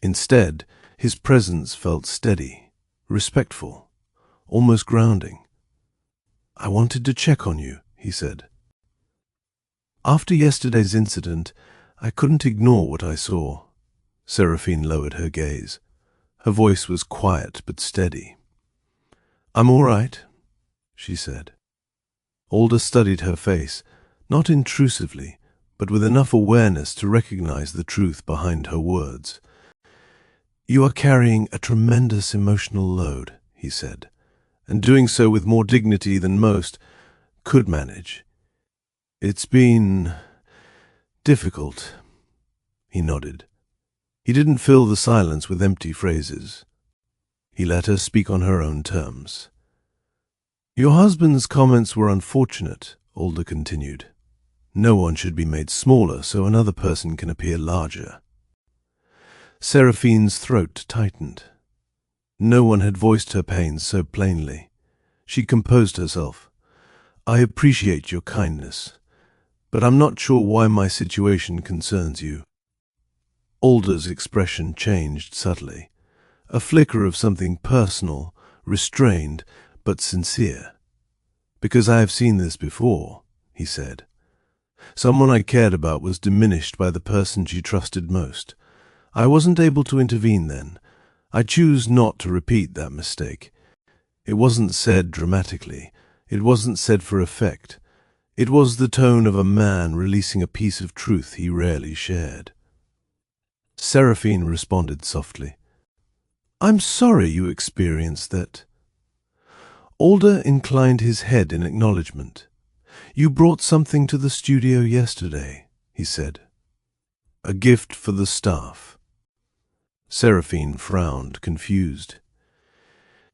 Instead, his presence felt steady, respectful, almost grounding. "I wanted to check on you," he said. "After yesterday's incident, I couldn't ignore what I saw." Seraphine lowered her gaze. Her voice was quiet but steady. "I'm all right," she said. Alder studied her face, not intrusively, but with enough awareness to recognize the truth behind her words. "You are carrying a tremendous emotional load," he said, "and doing so with more dignity than most could manage. It's been difficult." He nodded. He didn't fill the silence with empty phrases. He let her speak on her own terms. "Your husband's comments were unfortunate," Alder continued. "No one should be made smaller so another person can appear larger." Seraphine's throat tightened. No one had voiced her pain so plainly. She composed herself. "I appreciate your kindness, but I'm not sure why my situation concerns you." Alder's expression changed subtly. A flicker of something personal, restrained, but sincere. "Because I have seen this before," he said. "Someone I cared about was diminished by the person she trusted most. I wasn't able to intervene then. I choose not to repeat that mistake. It wasn't said dramatically. It wasn't said for effect. It was the tone of a man releasing a piece of truth he rarely shared." Seraphine responded softly. "I'm sorry you experienced that." Alder inclined his head in acknowledgement. "You brought something to the studio yesterday," he said. "A gift for the staff." Seraphine frowned, confused.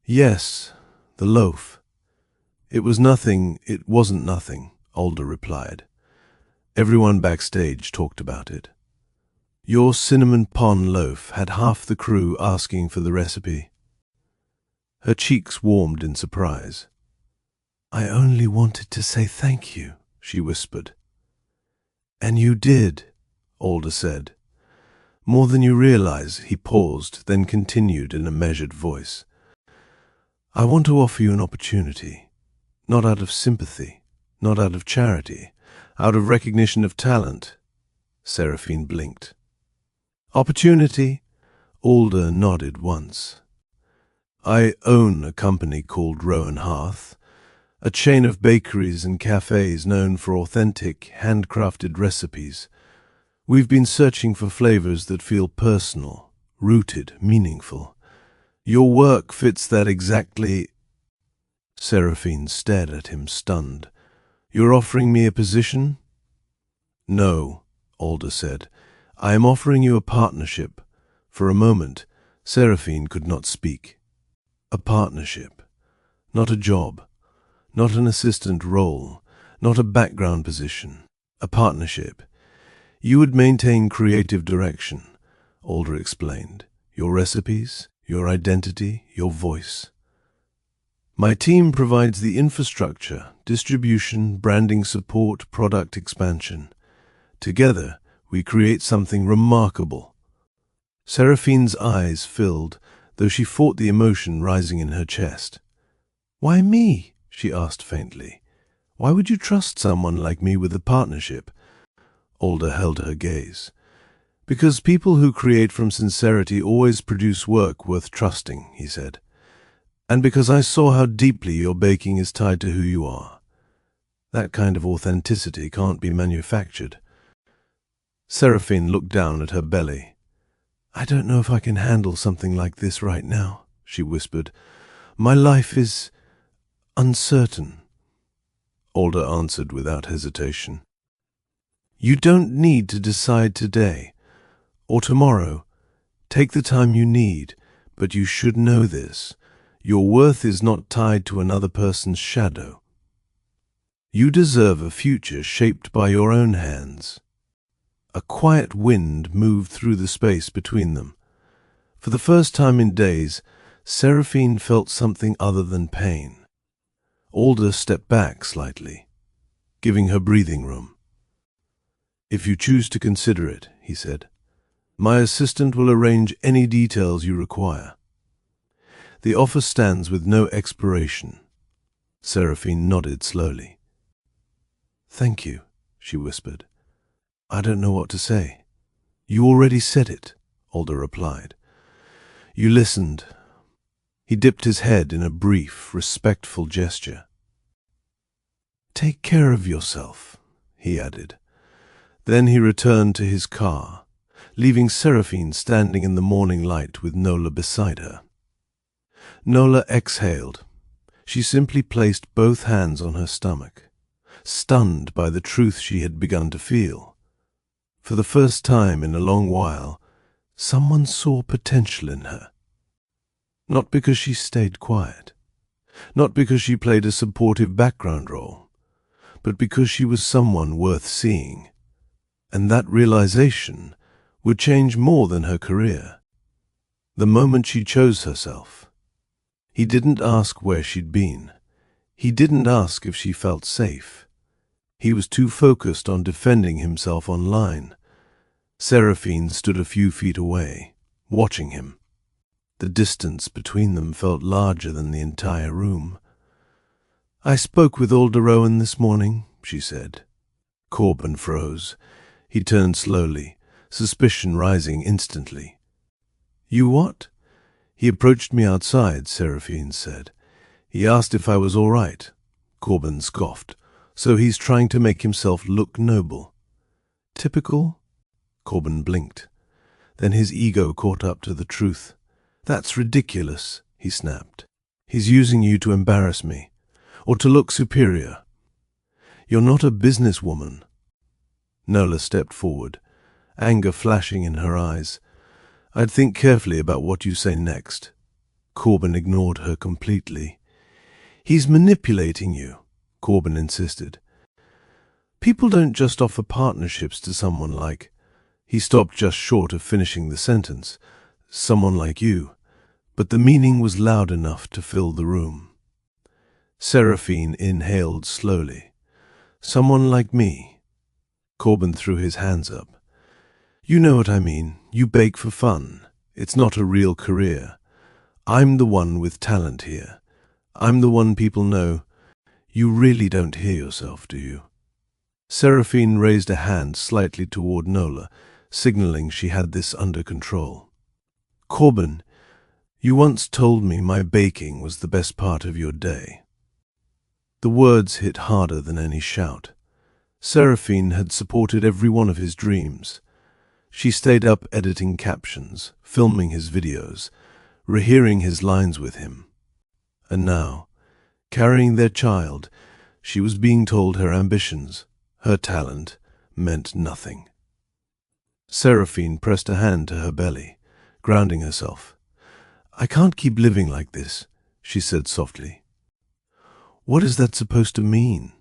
"Yes, the loaf. It wasn't nothing," Alder replied. "Everyone backstage talked about it. Your cinnamon pon loaf had half the crew asking for the recipe." Her cheeks warmed in surprise. "I only wanted to say thank you," she whispered. "And you did," Alder said. "More than you realize." He paused, then continued in a measured voice. "I want to offer you an opportunity, not out of sympathy, not out of charity, out of recognition of talent." Seraphine blinked. "Opportunity?" Alder nodded once. "I own a company called Rowan Hearth, a chain of bakeries and cafes known for authentic, handcrafted recipes. We've been searching for flavors that feel personal, rooted, meaningful. Your work fits that exactly." Seraphine stared at him, stunned. "You're offering me a position?" "No," Alder said. "I am offering you a partnership." For a moment, Seraphine could not speak. A partnership. Not a job. Not an assistant role. Not a background position. A partnership. "You would maintain creative direction," Alder explained. "Your recipes, your identity, your voice. My team provides the infrastructure, distribution, branding support, product expansion. Together, we create something remarkable." Seraphine's eyes filled, though she fought the emotion rising in her chest. "Why me?" she asked faintly. "Why would you trust someone like me with a partnership?" Alder held her gaze. "Because people who create from sincerity always produce work worth trusting," he said. And because I saw how deeply your baking is tied to who you are. That kind of authenticity can't be manufactured. Seraphine looked down at her belly. I don't know if I can handle something like this right now, she whispered. My life is uncertain. Alder answered without hesitation. You don't need to decide today or tomorrow. Take the time you need, but you should know this. Your worth is not tied to another person's shadow. You deserve a future shaped by your own hands. A quiet wind moved through the space between them. For the first time in days, Seraphine felt something other than pain. Alder stepped back slightly, giving her breathing room. If you choose to consider it, he said, my assistant will arrange any details you require. The offer stands with no expiration. Seraphine nodded slowly. Thank you, she whispered. I don't know what to say. You already said it, Alder replied. You listened. He dipped his head in a brief, respectful gesture. Take care of yourself, he added. Then he returned to his car, leaving Seraphine standing in the morning light with Nola beside her. Nola exhaled. She simply placed both hands on her stomach, stunned by the truth she had begun to feel. For the first time in a long while, someone saw potential in her. Not because she stayed quiet, not because she played a supportive background role, but because she was someone worth seeing. And that realization would change more than her career. The moment she chose herself. He didn't ask where she'd been. He didn't ask if she felt safe. He was too focused on defending himself online. Seraphine stood a few feet away, watching him. The distance between them felt larger than the entire room. I spoke with Alder Owen this morning, she said. Corbin froze. He turned slowly, suspicion rising instantly. You what? He approached me outside, Seraphine said. He asked if I was all right. Corbin scoffed. So he's trying to make himself look noble. Typical? Corbin blinked. Then his ego caught up to the truth. That's ridiculous, he snapped. He's using you to embarrass me, or to look superior. You're not a businesswoman. Nola stepped forward, anger flashing in her eyes. I'd think carefully about what you say next. Corbin ignored her completely. He's manipulating you, Corbin insisted. People don't just offer partnerships to someone like... He stopped just short of finishing the sentence. Someone like you. But the meaning was loud enough to fill the room. Seraphine inhaled slowly. Someone like me. Corbin threw his hands up. You know what I mean. You bake for fun. It's not a real career. I'm the one with talent here. I'm the one people know. You really don't hear yourself, do you? Seraphine raised a hand slightly toward Nola, signaling she had this under control. Corbin, you once told me my baking was the best part of your day. The words hit harder than any shout. Seraphine had supported every one of his dreams. She stayed up editing captions, filming his videos, rehearing his lines with him. And now, carrying their child, she was being told her ambitions, her talent, meant nothing. Seraphine pressed a hand to her belly, grounding herself. I can't keep living like this, she said softly. What is that supposed to mean?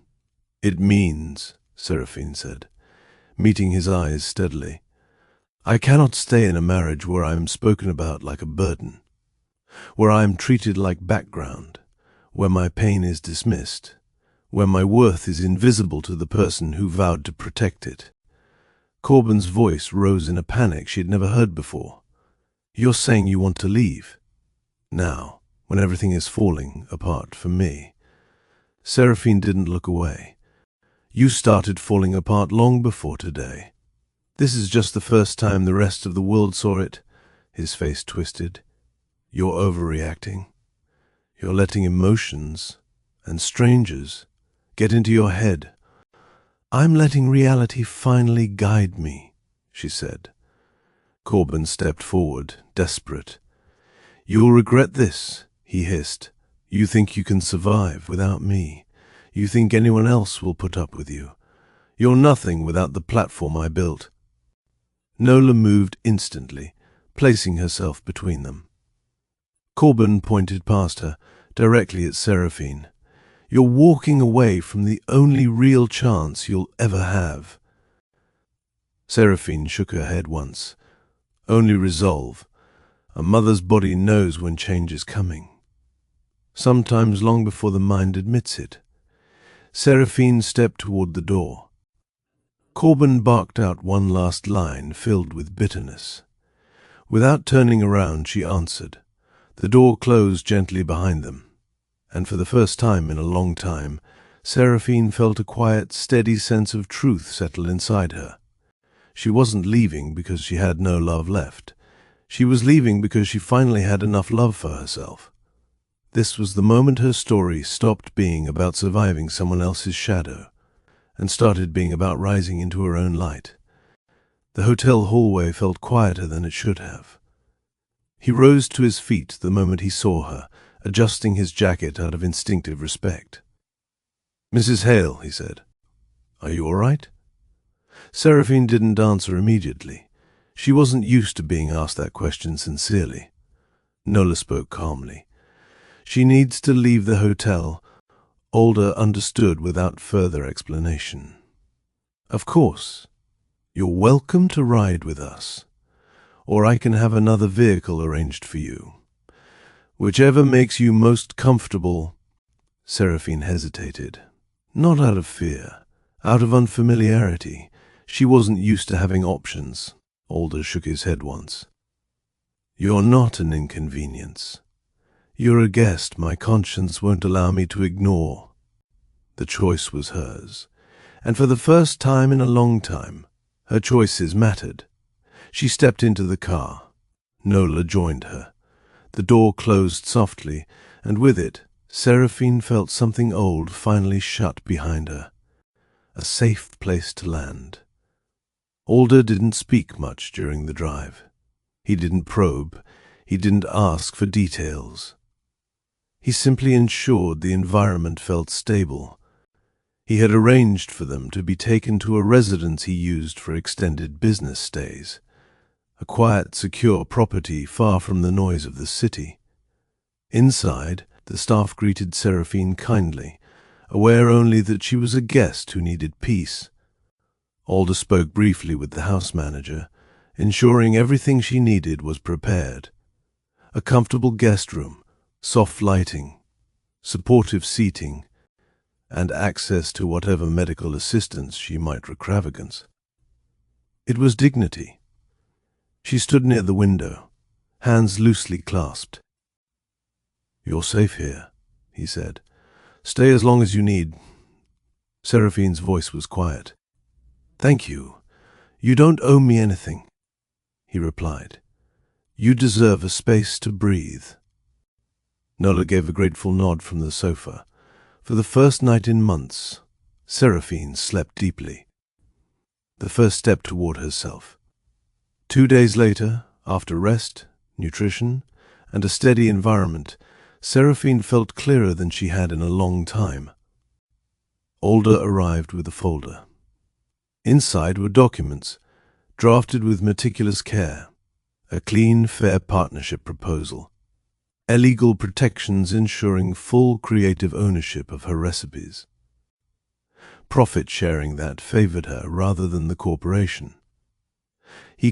It means, Seraphine said, meeting his eyes steadily. I cannot stay in a marriage where I am spoken about like a burden, where I am treated like background, where my pain is dismissed, where my worth is invisible to the person who vowed to protect it. Corbin's voice rose in a panic she had never heard before. You're saying you want to leave? Now, when everything is falling apart for me. Seraphine didn't look away. You started falling apart long before today. This is just the first time the rest of the world saw it. His face twisted. You're overreacting. You're letting emotions and strangers get into your head. I'm letting reality finally guide me, she said. Corbin stepped forward, desperate. You'll regret this, he hissed. You think you can survive without me. You think anyone else will put up with you. You're nothing without the platform I built. Nola moved instantly, placing herself between them. Corbin pointed past her, directly at Seraphine. You're walking away from the only real chance you'll ever have. Seraphine shook her head once. Only resolve. A mother's body knows when change is coming. Sometimes long before the mind admits it. Seraphine stepped toward the door. Corbin barked out one last line filled with bitterness. Without turning around, she answered. The door closed gently behind them, and for the first time in a long time, Seraphine felt a quiet, steady sense of truth settle inside her. She wasn't leaving because she had no love left. She was leaving because she finally had enough love for herself. This was the moment her story stopped being about surviving someone else's shadow and started being about rising into her own light. The hotel hallway felt quieter than it should have. He rose to his feet the moment he saw her, adjusting his jacket out of instinctive respect. Mrs. Hale, he said, are you all right? Seraphine didn't answer immediately. She wasn't used to being asked that question sincerely. Nola spoke calmly. She needs to leave the hotel. Alder understood without further explanation. Of course. You're welcome to ride with us. Or I can have another vehicle arranged for you. Whichever makes you most comfortable. Seraphine hesitated. Not out of fear, out of unfamiliarity. She wasn't used to having options. Alder shook his head once. You're not an inconvenience. You're a guest my conscience won't allow me to ignore. The choice was hers, and for the first time in a long time, her choices mattered. She stepped into the car. Nola joined her. The door closed softly, and with it, Seraphine felt something old finally shut behind her. A safe place to land. Alder didn't speak much during the drive. He didn't probe. He didn't ask for details. He simply ensured the environment felt stable. He had arranged for them to be taken to a residence he used for extended business stays. A quiet, secure property far from the noise of the city. Inside, the staff greeted Seraphine kindly, aware only that she was a guest who needed peace. Alder spoke briefly with the house manager, ensuring everything she needed was prepared. A comfortable guest room, soft lighting, supportive seating, and access to whatever medical assistance she might extravagance. It was dignity. She stood near the window, hands loosely clasped. You're safe here, he said. Stay as long as you need. Seraphine's voice was quiet. Thank you. You don't owe me anything, he replied. You deserve a space to breathe. Nola gave a grateful nod from the sofa. For the first night in months, Seraphine slept deeply. The first step toward herself. 2 days later, after rest, nutrition, and a steady environment, Seraphine felt clearer than she had in a long time. Alder arrived with a folder. Inside were documents, drafted with meticulous care, a clean, fair partnership proposal, illegal protections ensuring full creative ownership of her recipes, profit sharing that favored her rather than the corporation,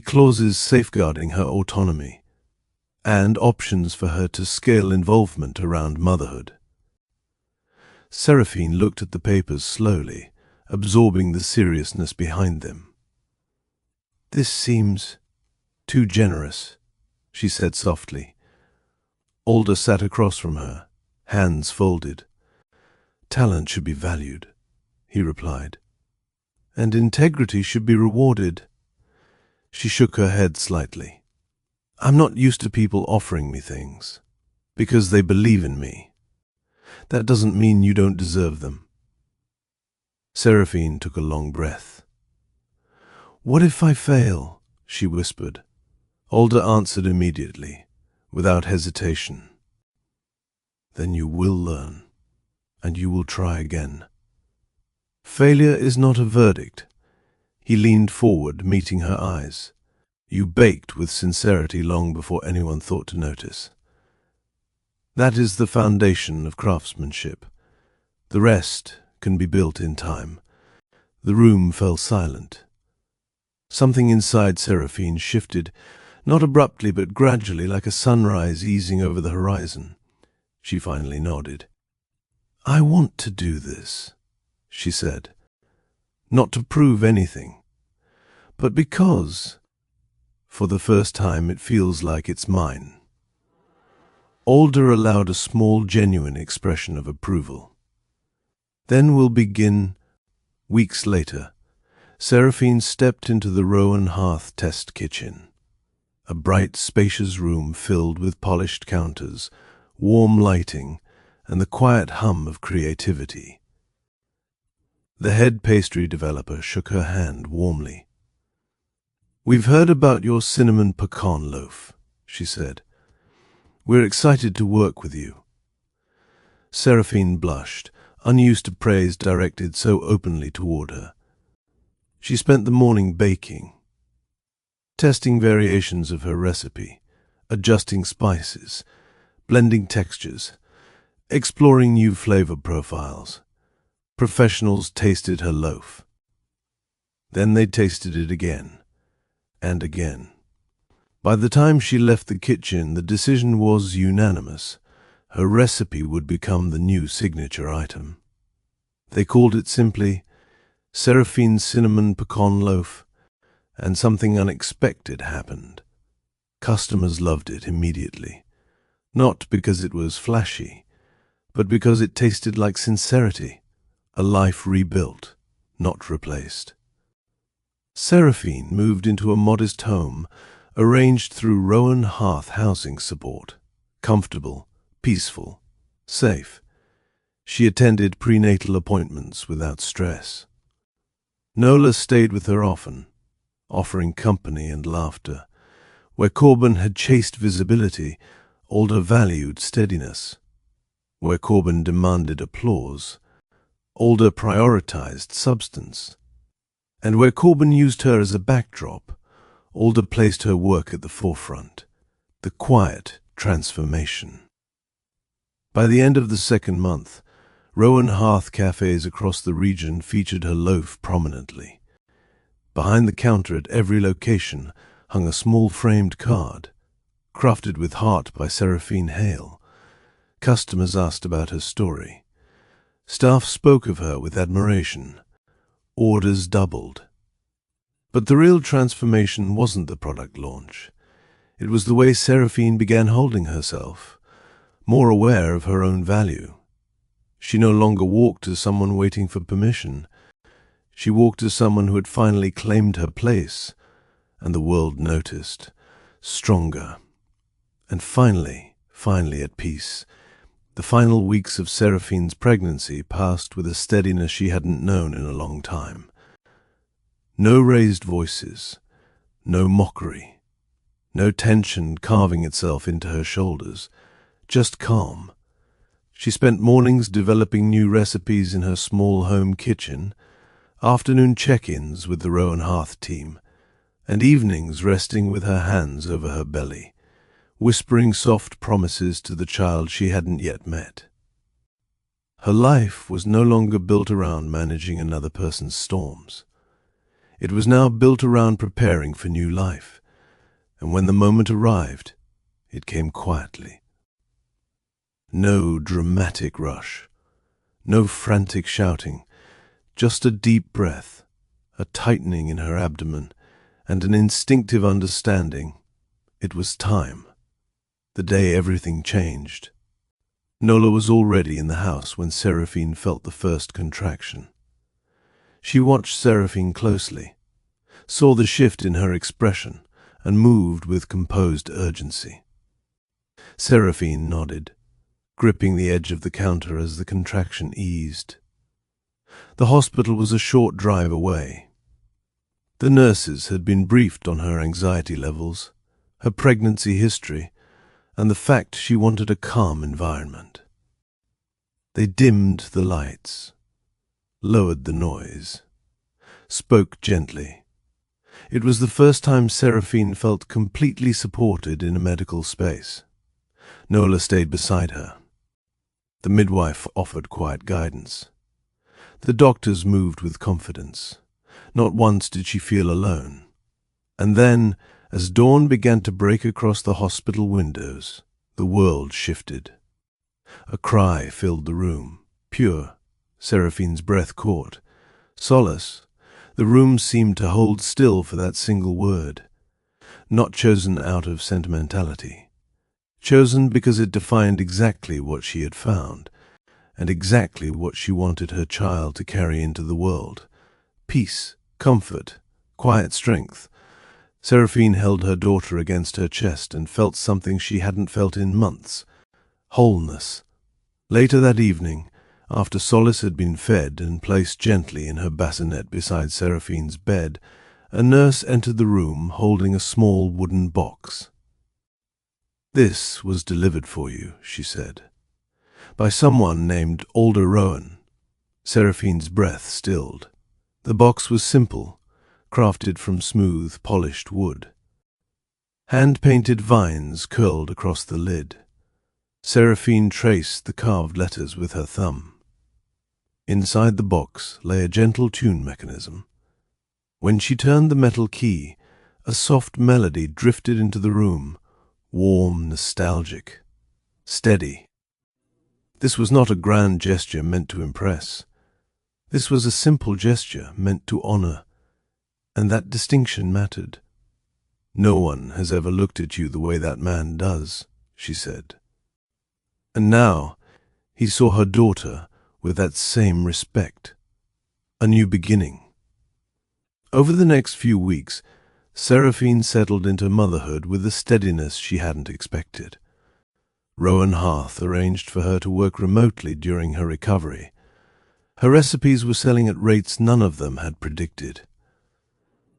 clauses safeguarding her autonomy, and options for her to scale involvement around motherhood. Seraphine looked at the papers slowly, absorbing the seriousness behind them. This seems too generous, she said softly. Alder sat across from her, hands folded. Talent should be valued, he replied, and integrity should be rewarded. She shook her head slightly. I'm not used to people offering me things, because they believe in me. That doesn't mean you don't deserve them. Seraphine took a long breath. What if I fail? She whispered. Older answered immediately, without hesitation. Then you will learn, and you will try again. Failure is not a verdict. He leaned forward, meeting her eyes. You baked with sincerity long before anyone thought to notice. That is the foundation of craftsmanship. The rest can be built in time. The room fell silent. Something inside Seraphine shifted, not abruptly but gradually, like a sunrise easing over the horizon. She finally nodded. I want to do this, she said. Not to prove anything, but because, for the first time, it feels like it's mine. Alder allowed a small, genuine expression of approval. Then we'll begin. Weeks later, Seraphine stepped into the Rowan Hearth test kitchen. A bright, spacious room filled with polished counters, warm lighting, and the quiet hum of creativity. The head pastry developer shook her hand warmly. We've heard about your cinnamon pecan loaf, she said. We're excited to work with you. Seraphine blushed, unused to praise directed so openly toward her. She spent the morning baking, testing variations of her recipe, adjusting spices, blending textures, exploring new flavor profiles. Professionals tasted her loaf. Then they tasted it again, and again. By the time she left the kitchen, the decision was unanimous. Her recipe would become the new signature item. They called it simply Seraphine's Cinnamon Pecan Loaf, and something unexpected happened. Customers loved it immediately, not because it was flashy, but because it tasted like sincerity, a life rebuilt, not replaced. Seraphine moved into a modest home arranged through Rowan Hearth housing support, comfortable, peaceful, safe. She attended prenatal appointments without stress. Nola stayed with her often, offering company and laughter. Where Corbin had chased visibility, Alder valued steadiness. Where Corbin demanded applause, Alder prioritized substance. And where Corbin used her as a backdrop, Alder placed her work at the forefront, the quiet transformation. By the end of the second month, Rowan Hearth cafes across the region featured her loaf prominently. Behind the counter at every location hung a small framed card, crafted with heart by Seraphine Hale. Customers asked about her story. Staff spoke of her with admiration. Orders doubled. But the real transformation wasn't the product launch. It was the way Seraphine began holding herself, more aware of her own value. She no longer walked as someone waiting for permission. She walked as someone who had finally claimed her place, and the world noticed, stronger. And finally at peace. The final weeks of Seraphine's pregnancy passed with a steadiness she hadn't known in a long time. No raised voices, no mockery, no tension carving itself into her shoulders, just calm. She spent mornings developing new recipes in her small home kitchen, afternoon check-ins with the Rowan Hearth team, and evenings resting with her hands over her belly, whispering soft promises to the child she hadn't yet met. Her life was no longer built around managing another person's storms. It was now built around preparing for new life, and when the moment arrived, it came quietly. No dramatic rush, no frantic shouting, just a deep breath, a tightening in her abdomen, and an instinctive understanding. It was time. The day everything changed. Nola was already in the house when Seraphine felt the first contraction. She watched Seraphine closely, saw the shift in her expression, and moved with composed urgency. Seraphine nodded, gripping the edge of the counter as the contraction eased. The hospital was a short drive away. The nurses had been briefed on her anxiety levels, her pregnancy history, and the fact she wanted a calm environment. They dimmed the lights, lowered the noise, spoke gently. It was the first time Seraphine felt completely supported in a medical space. Nola stayed beside her. The midwife offered quiet guidance. The doctors moved with confidence. Not once did she feel alone. And then, as dawn began to break across the hospital windows, the world shifted. A cry filled the room, pure. Seraphine's breath caught. Solace. The room seemed to hold still for that single word. Not chosen out of sentimentality. Chosen because it defined exactly what she had found, and exactly what she wanted her child to carry into the world. Peace, comfort, quiet strength. Seraphine held her daughter against her chest and felt something she hadn't felt in months. Wholeness. Later that evening, after Solace had been fed and placed gently in her bassinet beside Seraphine's bed, a nurse entered the room holding a small wooden box. "This was delivered for you," she said, "by someone named Alder Rowan." Seraphine's breath stilled. The box was simple, crafted from smooth, polished wood. Hand-painted vines curled across the lid. Seraphine traced the carved letters with her thumb. Inside the box lay a gentle tune mechanism. When she turned the metal key, a soft melody drifted into the room, warm, nostalgic, steady. This was not a grand gesture meant to impress. This was a simple gesture meant to honor, and that distinction mattered. "No one has ever looked at you the way that man does," she said. And now he saw her daughter with that same respect. A new beginning. Over the next few weeks, Seraphine settled into motherhood with a steadiness she hadn't expected. Rowan Hearth arranged for her to work remotely during her recovery. Her recipes were selling at rates none of them had predicted.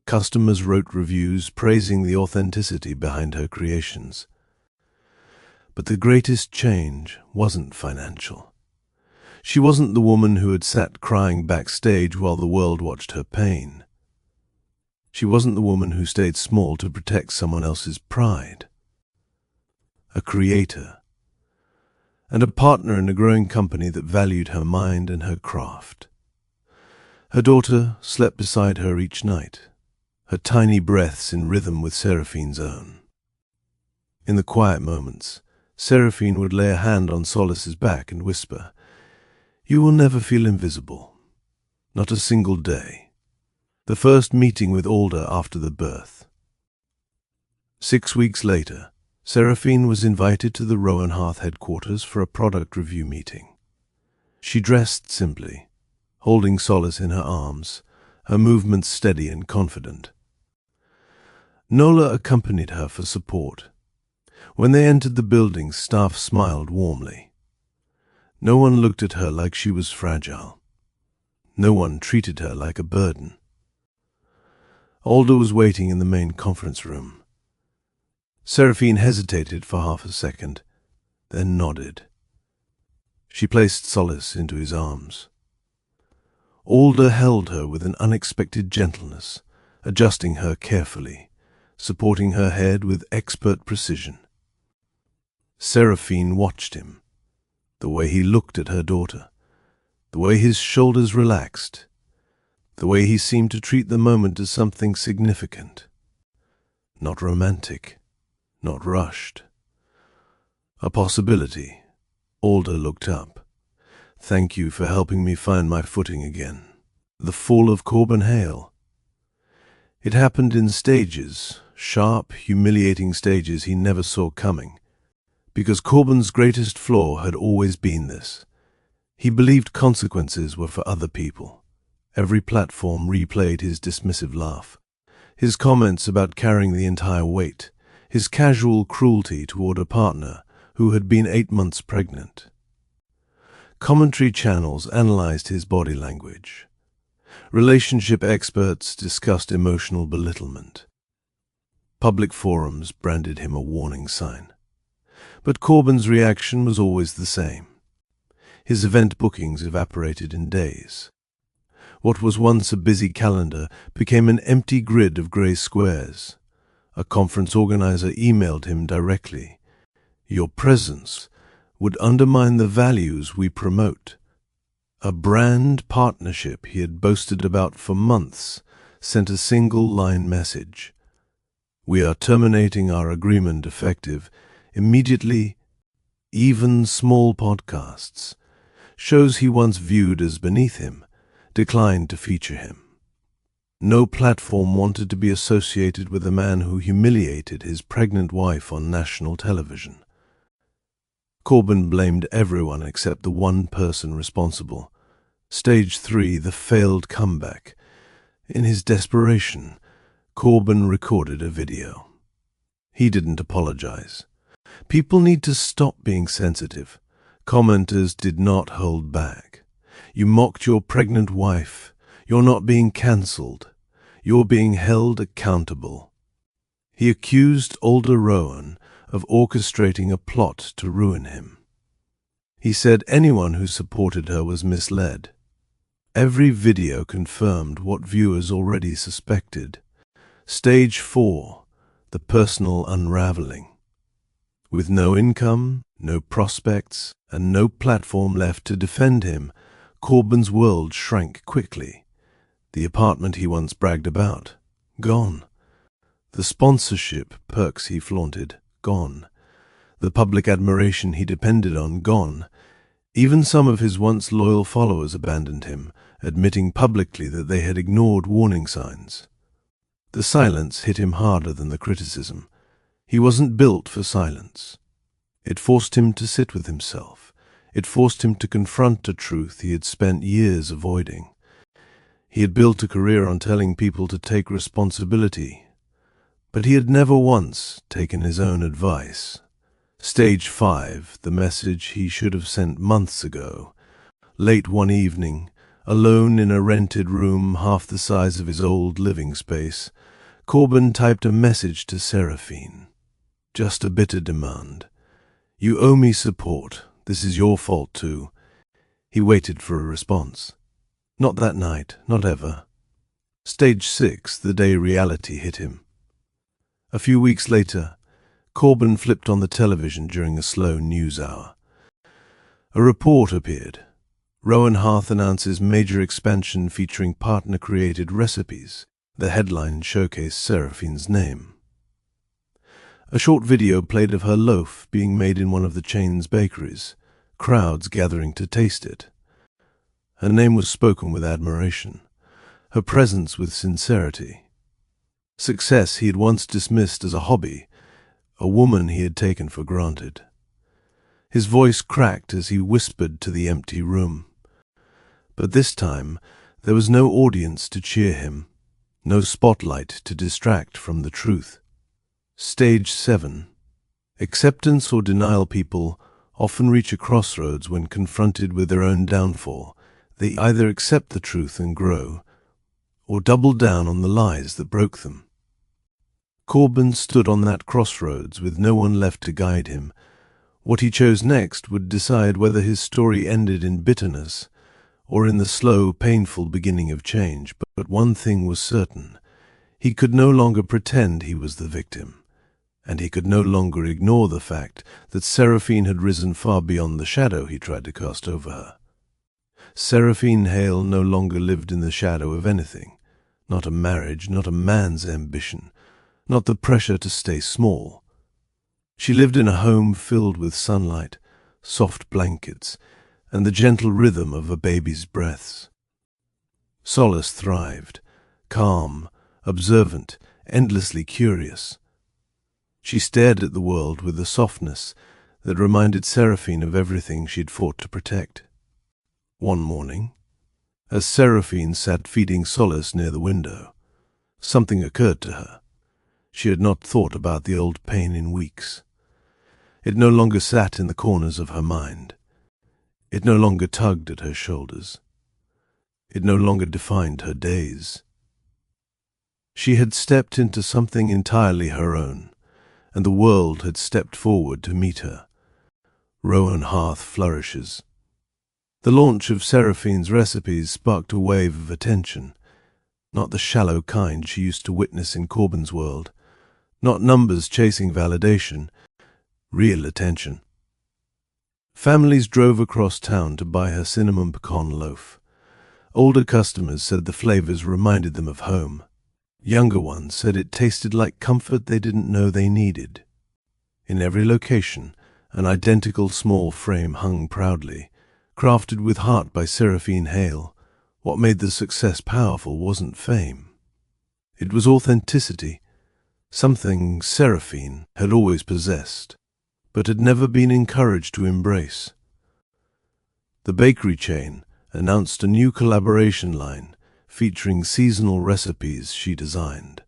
Customers wrote reviews praising the authenticity behind her creations. But the greatest change wasn't financial. She wasn't the woman who had sat crying backstage while the world watched her pain. She wasn't the woman who stayed small to protect someone else's pride. A creator, and a partner in a growing company that valued her mind and her craft. Her daughter slept beside her each night, her tiny breaths in rhythm with Seraphine's own. In the quiet moments, Seraphine would lay a hand on Solace's back and whisper, "You will never feel invisible. Not a single day." The first meeting with Alder after the birth. 6 weeks later, Seraphine was invited to the Rowan Hearth headquarters for a product review meeting. She dressed simply, holding Solace in her arms, her movements steady and confident. Nola accompanied her for support. When they entered the building, staff smiled warmly. No one looked at her like she was fragile. No one treated her like a burden. Alder was waiting in the main conference room. Seraphine hesitated for half a second, then nodded. She placed Solace into his arms. Alder held her with an unexpected gentleness, adjusting her carefully, supporting her head with expert precision. Seraphine watched him. The way he looked at her daughter, the way his shoulders relaxed, the way he seemed to treat the moment as something significant. Not romantic, not rushed. A possibility. Alder looked up. "Thank you for helping me find my footing again." The fall of Corbin Hale. It happened in stages, sharp, humiliating stages he never saw coming. Because Corbin's greatest flaw had always been this. He believed consequences were for other people. Every platform replayed his dismissive laugh, his comments about carrying the entire weight, his casual cruelty toward a partner who had been 8 months pregnant. Commentary channels analyzed his body language. Relationship experts discussed emotional belittlement. Public forums branded him a warning sign. But Corbyn's reaction was always the same. His event bookings evaporated in days. What was once a busy calendar became an empty grid of grey squares. A conference organizer emailed him directly. "Your presence would undermine the values we promote." A brand partnership he had boasted about for months sent a single-line message. "We are terminating our agreement effective immediately." Even small podcasts, shows he once viewed as beneath him, declined to feature him. No platform wanted to be associated with a man who humiliated his pregnant wife on national television. Corbyn blamed everyone except the one person responsible. Stage 3, the failed comeback. In his desperation, Corbyn recorded a video. He didn't apologize. People need to stop being sensitive. Commenters did not hold back. "You mocked your pregnant wife. You're not being cancelled. You're being held accountable." He accused Alder Rowan of orchestrating a plot to ruin him. He said anyone who supported her was misled. Every video confirmed what viewers already suspected. Stage 4, the personal unraveling. With no income, no prospects, and no platform left to defend him, Corbyn's world shrank quickly. The apartment he once bragged about, gone. The sponsorship perks he flaunted, gone. The public admiration he depended on, gone. Even some of his once loyal followers abandoned him, admitting publicly that they had ignored warning signs. The silence hit him harder than the criticism. He wasn't built for silence. It forced him to sit with himself. It forced him to confront a truth he had spent years avoiding. He had built a career on telling people to take responsibility, but he had never once taken his own advice. Stage 5, the message he should have sent months ago. Late one evening, alone in a rented room half the size of his old living space, Corbyn typed a message to Seraphine. Just a bitter demand. "You owe me support. This is your fault too." He waited for a response. Not that night, not ever. Stage 6, the day reality hit him. A few weeks later, Corbyn flipped on the television during a slow news hour. A report appeared. Rowan Hearth announces major expansion featuring partner-created recipes. The headline showcased Seraphine's name. A short video played of her loaf being made in one of the chain's bakeries, crowds gathering to taste it. Her name was spoken with admiration, her presence with sincerity. Success he had once dismissed as a hobby, a woman he had taken for granted. His voice cracked as he whispered to the empty room. But this time there was no audience to cheer him, no spotlight to distract from the truth. Stage 7. Acceptance or denial people often reach a crossroads when confronted with their own downfall. They either accept the truth and grow, or double down on the lies that broke them. Corbyn stood on that crossroads with no one left to guide him. What he chose next would decide whether his story ended in bitterness or in the slow, painful beginning of change. But one thing was certain. He could no longer pretend he was the victim. And he could no longer ignore the fact that Seraphine had risen far beyond the shadow he tried to cast over her. Seraphine Hale no longer lived in the shadow of anything. Not a marriage, not a man's ambition, not the pressure to stay small. She lived in a home filled with sunlight, soft blankets, and the gentle rhythm of a baby's breaths. Solace thrived, calm, observant, endlessly curious. She stared at the world with a softness that reminded Seraphine of everything she'd fought to protect. One morning, as Seraphine sat feeding Solace near the window, something occurred to her. She had not thought about the old pain in weeks. It no longer sat in the corners of her mind. It no longer tugged at her shoulders. It no longer defined her days. She had stepped into something entirely her own, and the world had stepped forward to meet her. Rowan Hearth flourishes. The launch of Seraphine's recipes sparked a wave of attention, not the shallow kind she used to witness in Corbyn's world, not numbers chasing validation, real attention. Families drove across town to buy her cinnamon pecan loaf. Older customers said the flavors reminded them of home. Younger ones said it tasted like comfort they didn't know they needed. In every location, an identical small frame hung proudly, crafted with heart by Seraphine Hale. What made the success powerful wasn't fame. It was authenticity, something Seraphine had always possessed, but had never been encouraged to embrace. The bakery chain announced a new collaboration line featuring seasonal recipes she designed.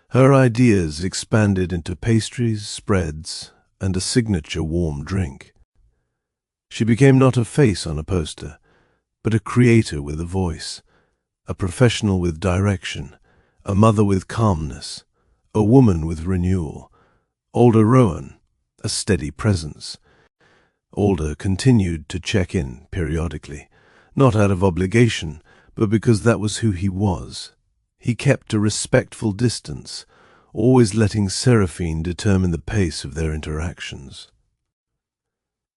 Her ideas expanded into pastries, spreads, and a signature warm drink. She became not a face on a poster, but a creator with a voice, a professional with direction, a mother with calmness, a woman with renewal. Older Rowan, a steady presence. Older continued to check in periodically, not out of obligation, but because that was who he was. He kept a respectful distance, always letting Seraphine determine the pace of their interactions.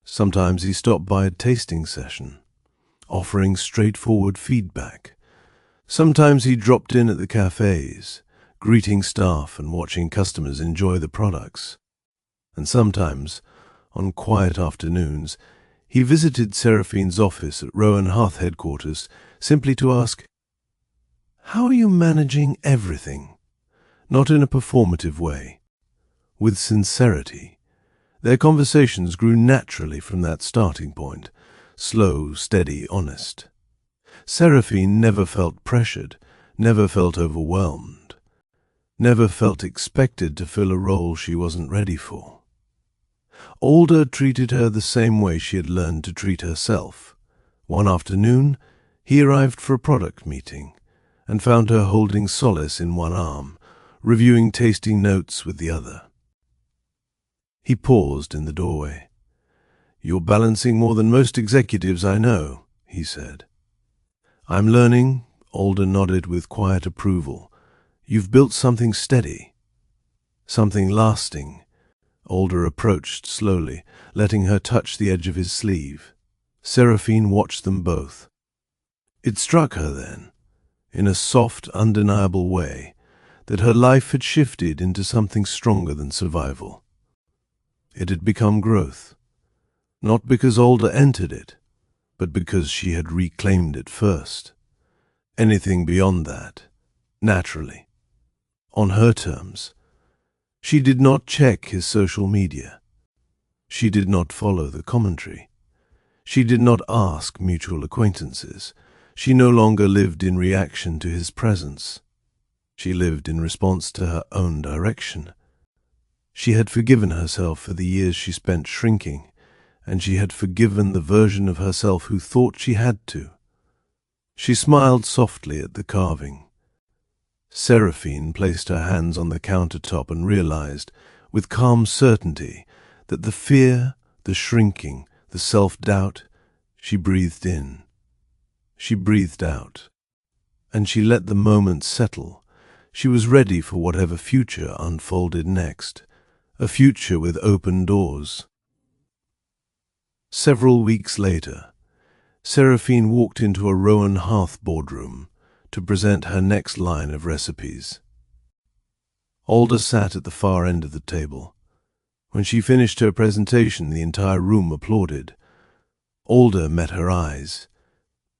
Sometimes he stopped by a tasting session, offering straightforward feedback. Sometimes he dropped in at the cafes, greeting staff and watching customers enjoy the products. And sometimes, on quiet afternoons, he visited Seraphine's office at Rowan Hearth headquarters simply to ask, "How are you managing everything?" Not in a performative way, with sincerity. Their conversations grew naturally from that starting point, slow, steady, honest. Seraphine never felt pressured, never felt overwhelmed, never felt expected to fill a role she wasn't ready for. Older treated her the same way she had learned to treat herself. One afternoon, he arrived for a product meeting and found her holding solace in one arm, reviewing tasting notes with the other. He paused in the doorway. "You're balancing more than most executives I know," he said. "I'm learning," Older nodded with quiet approval. "You've built something steady, something lasting." Older approached slowly, letting her touch the edge of his sleeve. Seraphine watched them both. It struck her then, in a soft, undeniable way, that her life had shifted into something stronger than survival. It had become growth, not because Older entered it, but because she had reclaimed it first. Anything beyond that, naturally, on her terms. She did not check his social media. She did not follow the commentary. She did not ask mutual acquaintances. She no longer lived in reaction to his presence. She lived in response to her own direction. She had forgiven herself for the years she spent shrinking, and she had forgiven the version of herself who thought she had to. She smiled softly at the carving. Seraphine placed her hands on the countertop and realized, with calm certainty, that the fear, the shrinking, the self-doubt, she breathed in. She breathed out. And she let the moment settle. She was ready for whatever future unfolded next, a future with open doors. Several weeks later, Seraphine walked into a Rowan Hearth boardroom to present her next line of recipes. Older sat at the far end of the table. When she finished her presentation, the entire room applauded. Older met her eyes.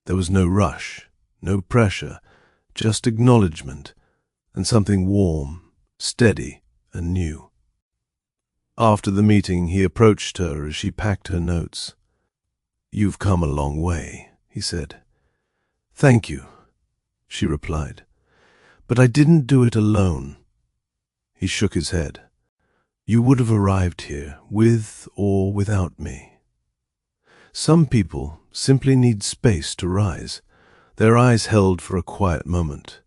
There was no rush, no pressure, just acknowledgement, and something warm, steady, and new. After the meeting, he approached her as she packed her notes. "You've come a long way," he said. "Thank you," she replied. "But I didn't do it alone." He shook his head. You would have arrived here with or without me. Some people simply need space to rise, their eyes held for a quiet moment.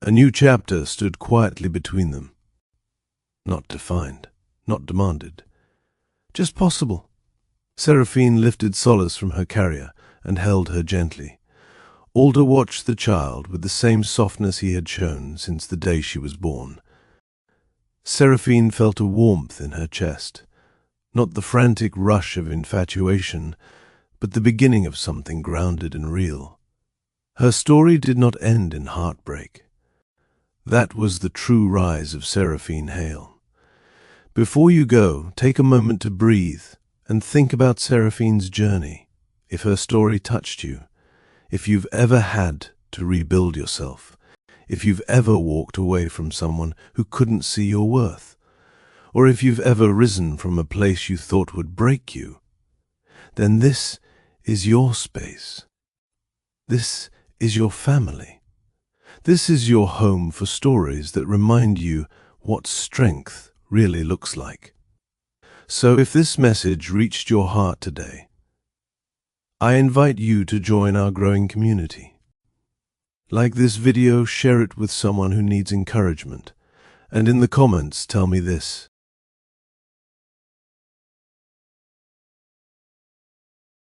A new chapter stood quietly between them. Not defined, not demanded, just possible. Seraphine lifted Solace from her carrier and held her gently. Alder watched the child with the same softness he had shown since the day she was born. Seraphine felt a warmth in her chest, not the frantic rush of infatuation, but the beginning of something grounded and real. Her story did not end in heartbreak. That was the true rise of Seraphine Hale. Before you go, take a moment to breathe and think about Seraphine's journey. If her story touched you, if you've ever had to rebuild yourself, if you've ever walked away from someone who couldn't see your worth, or if you've ever risen from a place you thought would break you, then this is your space. This is your family. This is your home for stories that remind you what strength really looks like. So if this message reached your heart today, I invite you to join our growing community. Like this video, share it with someone who needs encouragement, and in the comments tell me this: